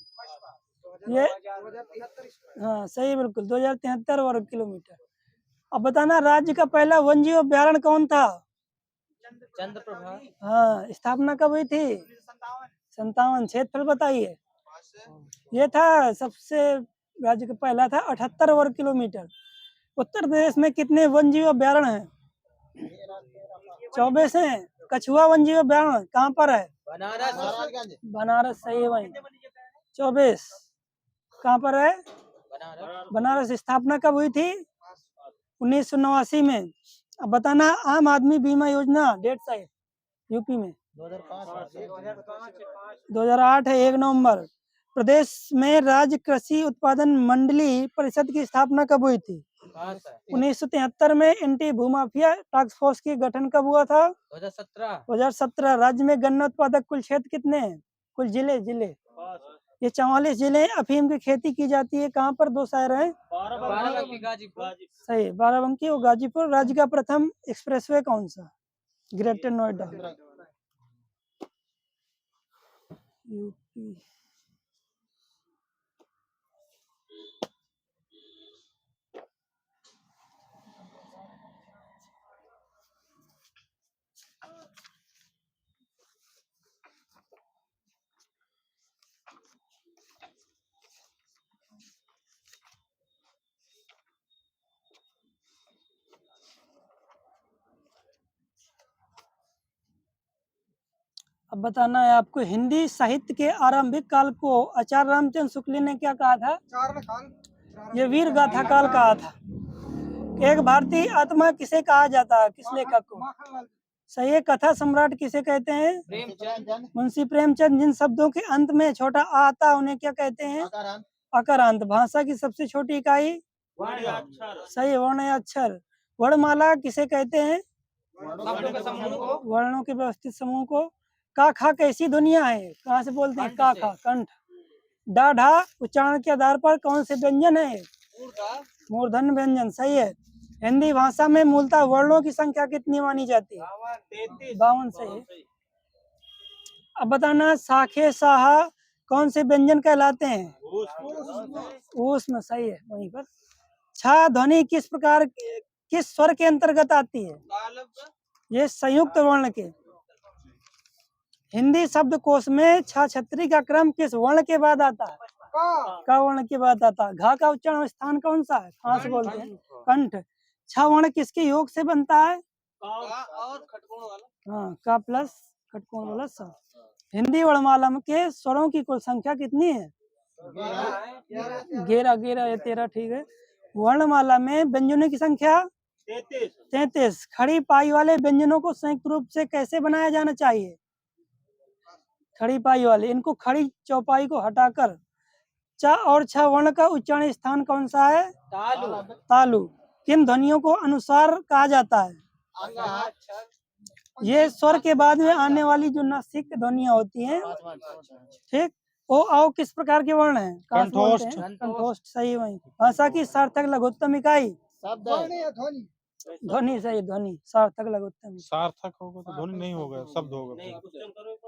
ये 2073, हाँ, सही, बिल्कुल 2073 वर्ग किलोमीटर। अब बताना राज्य का पहला वन्यजीव अभ्यारण्य कौन था? चंद्रप्रभा। हाँ। स्थापना कब हुई थी? 57। क्षेत्रफल बताइए। ये था सबसे राज्य का पहला था 78 वर्ग किलोमीटर। उत्तर प्रदेश में कितने वन्यजीव अभ्यारण्य हैं? 24 हैं। कछुआ वन्यजीव अभ्यारण्य कहाँ पर है? बनारस। महाराजगंज, बनारस। सही है वही। 24 कहाँ पर है? बनारस। स्थापना कब हुई थी? 1989 में। अब बताना आम आदमी बीमा योजना डेट सही यूपी में 2008 है। 1 नवंबर। प्रदेश में राज्य कृषि उत्पादन मंडली परिषद की स्थापना कब हुई थी? 1973 में। एंटी भूमाफिया टास्क फोर्स की गठन कब हुआ था? 2017। राज्य में गन्ना उत्पादक कुल क्षेत्र कितने हैं? कुल जिले ये 44 जिले। अफीम की खेती की जाती है कहाँ पर? 2 शहर हैं। बाराबंकी, गाजीपुर। सही, बाराबंकी और गाजीपुर। राज्य का प्रथम एक्सप्रेसवे कौन सा? Greater Noida, UP. अब बताना है आपको, हिंदी साहित्य के आरंभिक काल को आचार्य रामचंद्र शुक्ल ने क्या कहा था? चारण काल। ये वीर गाथा काल कहा था। एक भारतीय आत्मा किसे कहा जाता है, किस लेखक को? माखनलाल। सही है। कथा सम्राट किसे कहते हैं? प्रेमचंद। मुंशी प्रेमचंद। जिन शब्दों के अंत में छोटा आ आता है उन्हें क्या कहते हैं? आकारांत। अकारांत। भाषा की सबसे छोटी इकाई? सही है, वर्ण या अक्षर। वर्णमाला किसे कहते हैं? शब्दों के समूह को। वर्णों के व्यवस्थित समूह को। का खा कैसी दुनिया है, कहाँ से बोलते हैं? कंठ का से। खा, कंठ। डा ढा उच्चारण के आधार पर कौन से व्यंजन है? मूर्धन्य व्यंजन। सही है। हिंदी भाषा में मूलतः वर्णों की संख्या कितनी मानी जाती है? 52। सही है। अब बताना, साखे साहा कौन से व्यंजन कहलाते हैं? ऊष्म। सही है। वहीं पर छा ध्वनि किस प्रकार किस स्वर के अंतर्गत आती है? ये संयुक्त वर्ण के। हिंदी शब्दकोश में छा छतरी का क्रम किस वर्ण के बाद आता है? का वर्ण के बाद आता है। घा का उच्चारण स्थान कौन सा है, कहाँ से बोलते हैं? कंठ। छा वर्ण किसके योग से बनता है? और खटकोण वाला। हाँ, का प्लस खटकोण वाला सा। हिंदी वर्णमाला के स्वरों की कुल संख्या कितनी है? 11। 11 या 13, ठीक है। वर्णमाला में व्यंजनों की संख्या 33। खड़ी पाई वाले व्यंजनों को संयुक्त रूप से कैसे बनाया जाना चाहिए? खड़ी पाई वाले, इनको खड़ी चौपाई को हटाकर च और छ वर्ण का उच्चारण स्थान कौन सा है? तालु। तालु। किन ध्वनियों को अनुस्वार कहा जाता है? ये स्वर के बाद में आने वाली जो नासिक ध्वनियां होती हैं, ठीक। ओ आओ किस प्रकार के वर्ण हैं? कहाँ से बोलते हैं? कंठोष्ठ। सही। वही भाषा की सार्थक लघुत्तम इकाई? ध्वनि या ध्वनि। ध्वनि। सही। ध्वनि। सार्थक लघुत्तम। सार्थक होगा तो ध्वनि नहीं होगा, शब्द होगा।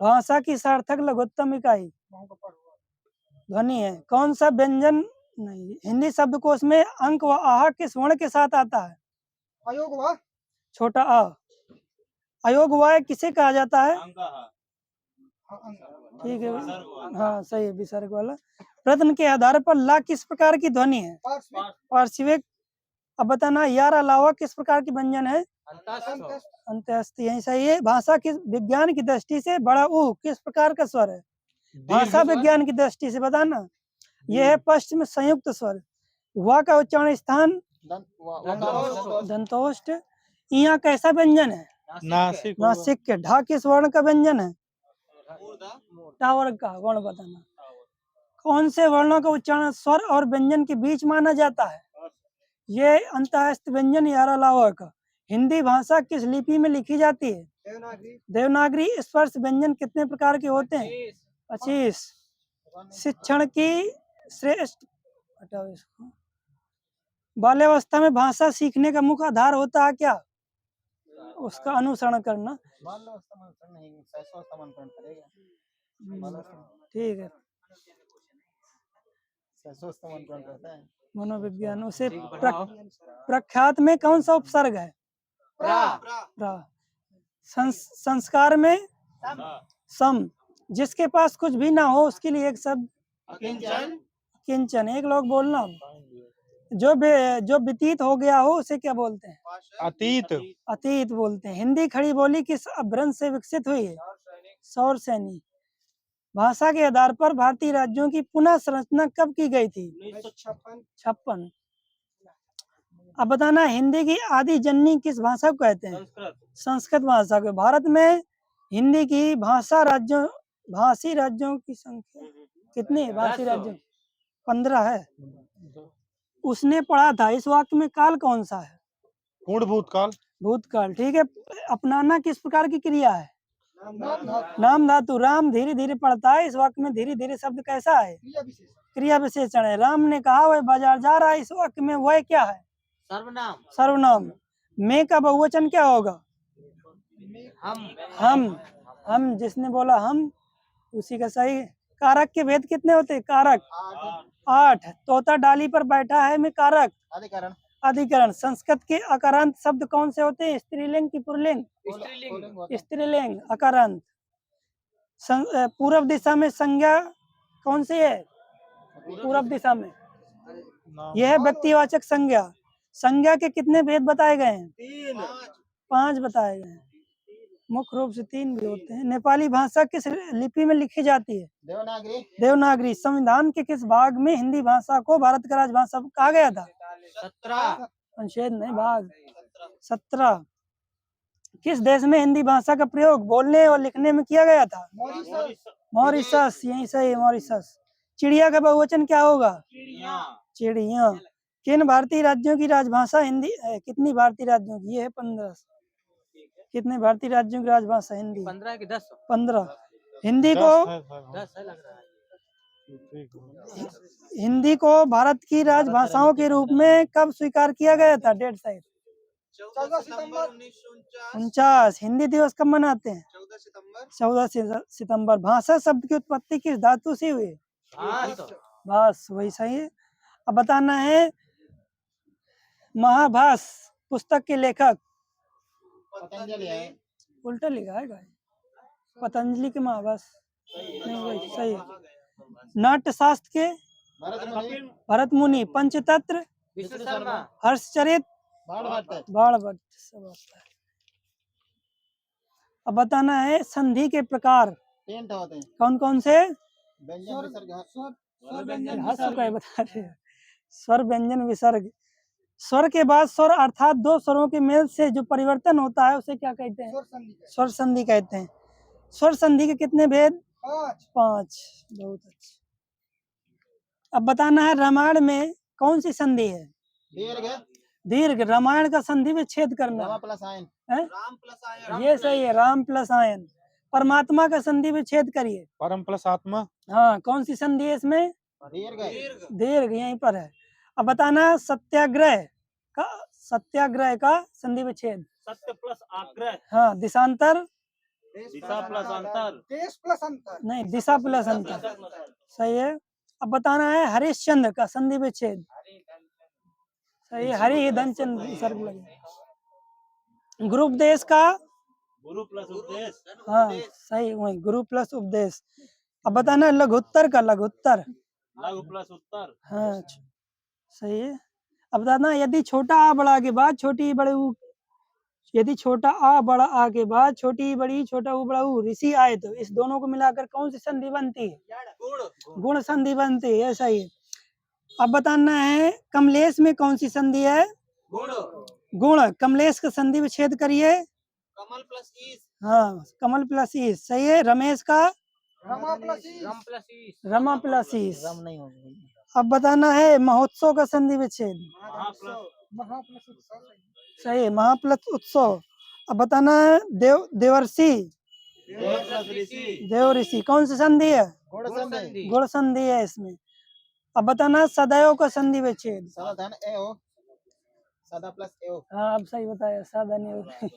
भाषा की सार्थक लघुत्तम इकाई ध्वनि है। कौन सा व्यंजन नहीं, हिंदी शब्दकोश में अंक व आह किस वर्ण के साथ आता है? अयोग व। छोटा आ। अयोग वाय किसे कहा जाता है? ठीक है। हाँ, सही है, विसर्ग वाला। प्रश्न के आधार पर ला किस प्रकार की ध्वनि है? पार्श्विक। अब बताना, यार अलावा किस प्रकार की व्यंजन है? अंत्यस्थ। यही सही है। भाषा की विज्ञान की दृष्टि से बड़ा ऊ किस प्रकार का स्वर है? भाषा विज्ञान की दृष्टि से बताना। यह है पश्चिम संयुक्त स्वर। वा का उच्चारण स्थान? दंतोष्ठ। यहाँ कैसा व्यंजन है? नासिक। नासिक के। ढा किस वर्ण का व्यंजन है? टावर का वर्ण बताना। कौन से वर्णों का उच्चारण स्वर और व्यंजन के बीच माना जाता है? ये अंतःस्थ व्यंजन यारा लावा का। हिंदी भाषा किस लिपि में लिखी जाती है? देवनागरी। स्पर्श व्यंजन कितने प्रकार के होते हैं? 25। शिक्षण की श्रेष्ठ। हटाओ इसको। बाल्यावस्था में भाषा सीखने का मुख्य आधार होता है क्या? उसका अनुसरण करना। ठीक है। मनोविज्ञान। उसे प्रख्यात में कौन सा उपसर्ग है? प्रा। संस्कार में सम। जिसके पास कुछ भी ना हो उसके लिए एक शब्द? किंचन। एक लोग बोलना। जो व्यतीत हो गया हो उसे क्या बोलते हैं? अतीत। अतीत बोलते हैं। हिंदी खड़ी बोली किस अपभ्रंश से विकसित हुई है? सौर सैनी। भाषा के आधार पर भारतीय राज्यों की पुनः संरचना कब की गई थी? 1956। अब बताना, हिंदी की आदि जननी किस भाषा को कहते हैं? संस्कृत भाषा को। भारत में हिंदी की भाषी राज्यों की संख्या कितनी है? भाषी राज्यों 15 है। उसने पढ़ा था, इस वाक्य में काल कौन सा है? पूर्ण भूतकाल। भूतकाल। ठीक है। अपनाना किस प्रकार की क्रिया है? नाम धातु। राम धीरे धीरे पढ़ता है, इस वाक्य में धीरे धीरे शब्द कैसा है? क्रिया विशेषण है। राम ने कहा वह बाजार जा रहा है, इस वाक्य में वह क्या है? सर्वनाम। सर्वनाम। मैं का बहुवचन क्या होगा? हम। जिसने बोला हम उसी का सही। कारक के भेद कितने होते हैं? कारक 8। तोता डाली पर बैठा है में कारक अधिकरण। संस्कृत के अकारांत शब्द कौन से होते हैं? स्त्रीलिंग की पुल्लिंग? स्त्रीलिंग अकारांत। पूर्व दिशा में संज्ञा कौन सी है? पूर्व दिशा में यह है व्यक्तिवाचक संज्ञा। संज्ञा के कितने भेद बताए गए हैं? 5 बताए गए हैं। मुख्य रूप से 3 भी होते हैं। नेपाली भाषा किस लिपि में लिखी जाती है? देवनागरी। देवनागरी। संविधान के किस भाग में हिंदी भाषा को भारत का राजभाषा कहा गया था? 17। अनुच्छेद नहीं, भाग 17। किस देश में हिंदी भाषा का प्रयोग बोलने और लिखने में किया गया था? मॉरिशस। मॉरिशस। यही सही है, मॉरिशस। चिड़िया का बहुवचन क्या होगा? चिड़िया। चिड़िया। किन भारतीय राज्यों की राजभाषा हिंदी है? कितनी भारतीय राज्यों की? ये है 15। कितने भारतीय राज्यों की राजभाषा हिंदी? 15 की 10। 15। हिंदी को 10 है सर। 10 है लग रहा है। ठीक है। हिंदी को भारत की राजभाषाओं के रूप में कब स्वीकार किया गया था? डेट साइड 14 सितंबर 49। हिंदी दिवस कब मनाते हैं? 14 सितंबर। भाषा शब्द की उत्पत्ति किस धातु से हुई? भास। वही सही है। अब बताना है महाभास पुस्तक के लेखक। पतंजलि है। उल्टा लिखा है गाय। पतंजलि के महाभास नहीं, वही सही है। नाट्य शास्त्र के भरत मुनि। पंचतंत्र विष्णु शर्मा। हर्षचरित बाणभट्ट। बाणभट्ट। सब आता है। अब बताना है संधि के प्रकार 3 होते हैं। कौन कौन से? व्यंजन विसर्ग। स्वर व्यंजन हाँ, सब का बता रहे हैं। स्वर व्यंजन विसर्ग। स्वर के बाद स्वर अर्थात 2 स्वरों के मेल से जो परिवर्तन होता है उसे क्या कहते हैं? स्वर संधि। स्वर संधि कहते हैं। स्वर संधि के कितने भेद? 5। 5। बहुत अच्छा। अब बताना है रामायण में कौन सी संधि है? दीर्घ। दीर्घ। रामायण का संधि विच्छेद करना राम प्लस आयन। है? राम प्लस आयन। ये सही है, राम प्लस आयन। परमात्मा का संधि विच्छेद करिए। परम प्लस आत्मा। हाँ, कौन सी संधि है इसमें? दीर्घ। दीर्घ। यहीं पर है। अब बताना सत्याग्रह का संधि विच्छेद। सत्य प्लस आग्रह। हाँ, दिशांतर। दिशा प्लस अंतर। देश प्लस अंतर। नहीं, दिशा प्लस अंतर। सही है। अब बताना है हरिश्चंद्र का संधि विच्छेद। सही है, हरि धनचंद्र विसर्ग लगे। गुरु उपदेश का? गुरु प्लस उपदेश। हाँ सही, वही गुरु प्लस उपदेश। अब बताना लघुत्तर का? लघुत्तर। लघु प्लस उत्तर। हाँ सही है। अब बताना यदि छोटा आ बड़ा के बाद छोटी बड़े ऊ, यदि छोटा आ बड़ा आ के बाद छोटी बड़ी छोटा ऊ बड़ा ऊ ऋषि आए तो इस दोनों को मिलाकर कौन सी संधि बनती है? गुण संधि बनती है। ऐसा ही है। अब बताना है कमलेश में कौन सी संधि है? गुण। गुण। कमलेश का संधि विच्छेद करिए। कमल प्लस ईश। हाँ, कमल प्लस ईश। सही है। रमेश का? रमा प्लस ईश। रम प्लस ईश। रमा प्लस ईश। रम नहीं होगी। अब बताना है महोत्सव का संधि विच्छेद। महा प्लस उत्सव। सही है, महा प्लस उत्सव। अब बताना है देवर्षि। देव प्लस ऋषि। देव ऋषि। कौन सी संधि है? गुण संधि। गुण संधि है इसमें। अब बताना है सदैव का संधि विच्छेद। सदा धन ए हो। सदा प्लस ए हो। हाँ, अब सही बताया, सादा नहीं होता।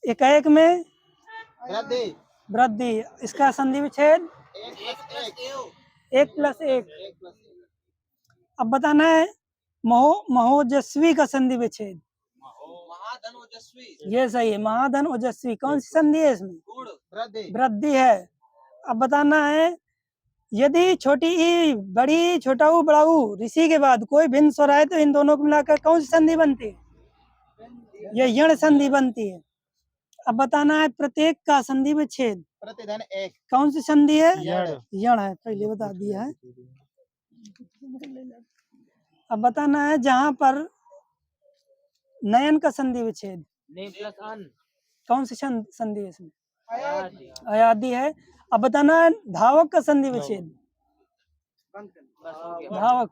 एकाएक में वृद्धि। वृद्धि। इसका संधि विच्छेद 1 प्लस 1। अब बताना है महोजस्वी का संधि विच्छेद। महाधन ओजस्वी। ये सही है, महाधन ओजस्वी। कौन सी संधि है इसमें? गुण। वृद्धि। वृद्धि है। अब बताना है यदि छोटी ई बड़ी छोटा ऊ बड़ा ऊ ऋषि के बाद कोई भिन्न स्वर आए तो इन दोनों को मिलाकर कौन सी संधि बनती है? ये यण संधि बनती है। अब बताना है प्रत्येक का संधि विच्छेद। प्रतिधन 1। कौन सी संधि है? यण। यण है, पहले बता दिया है। अब बताना है जहां पर नयन का संधि विच्छेद। ने प्लस अन। कौन सी संधि है इसमें? आदि। अयादि है। अब बताना है धावक का संधि विच्छेद। बस हो गया। धावक।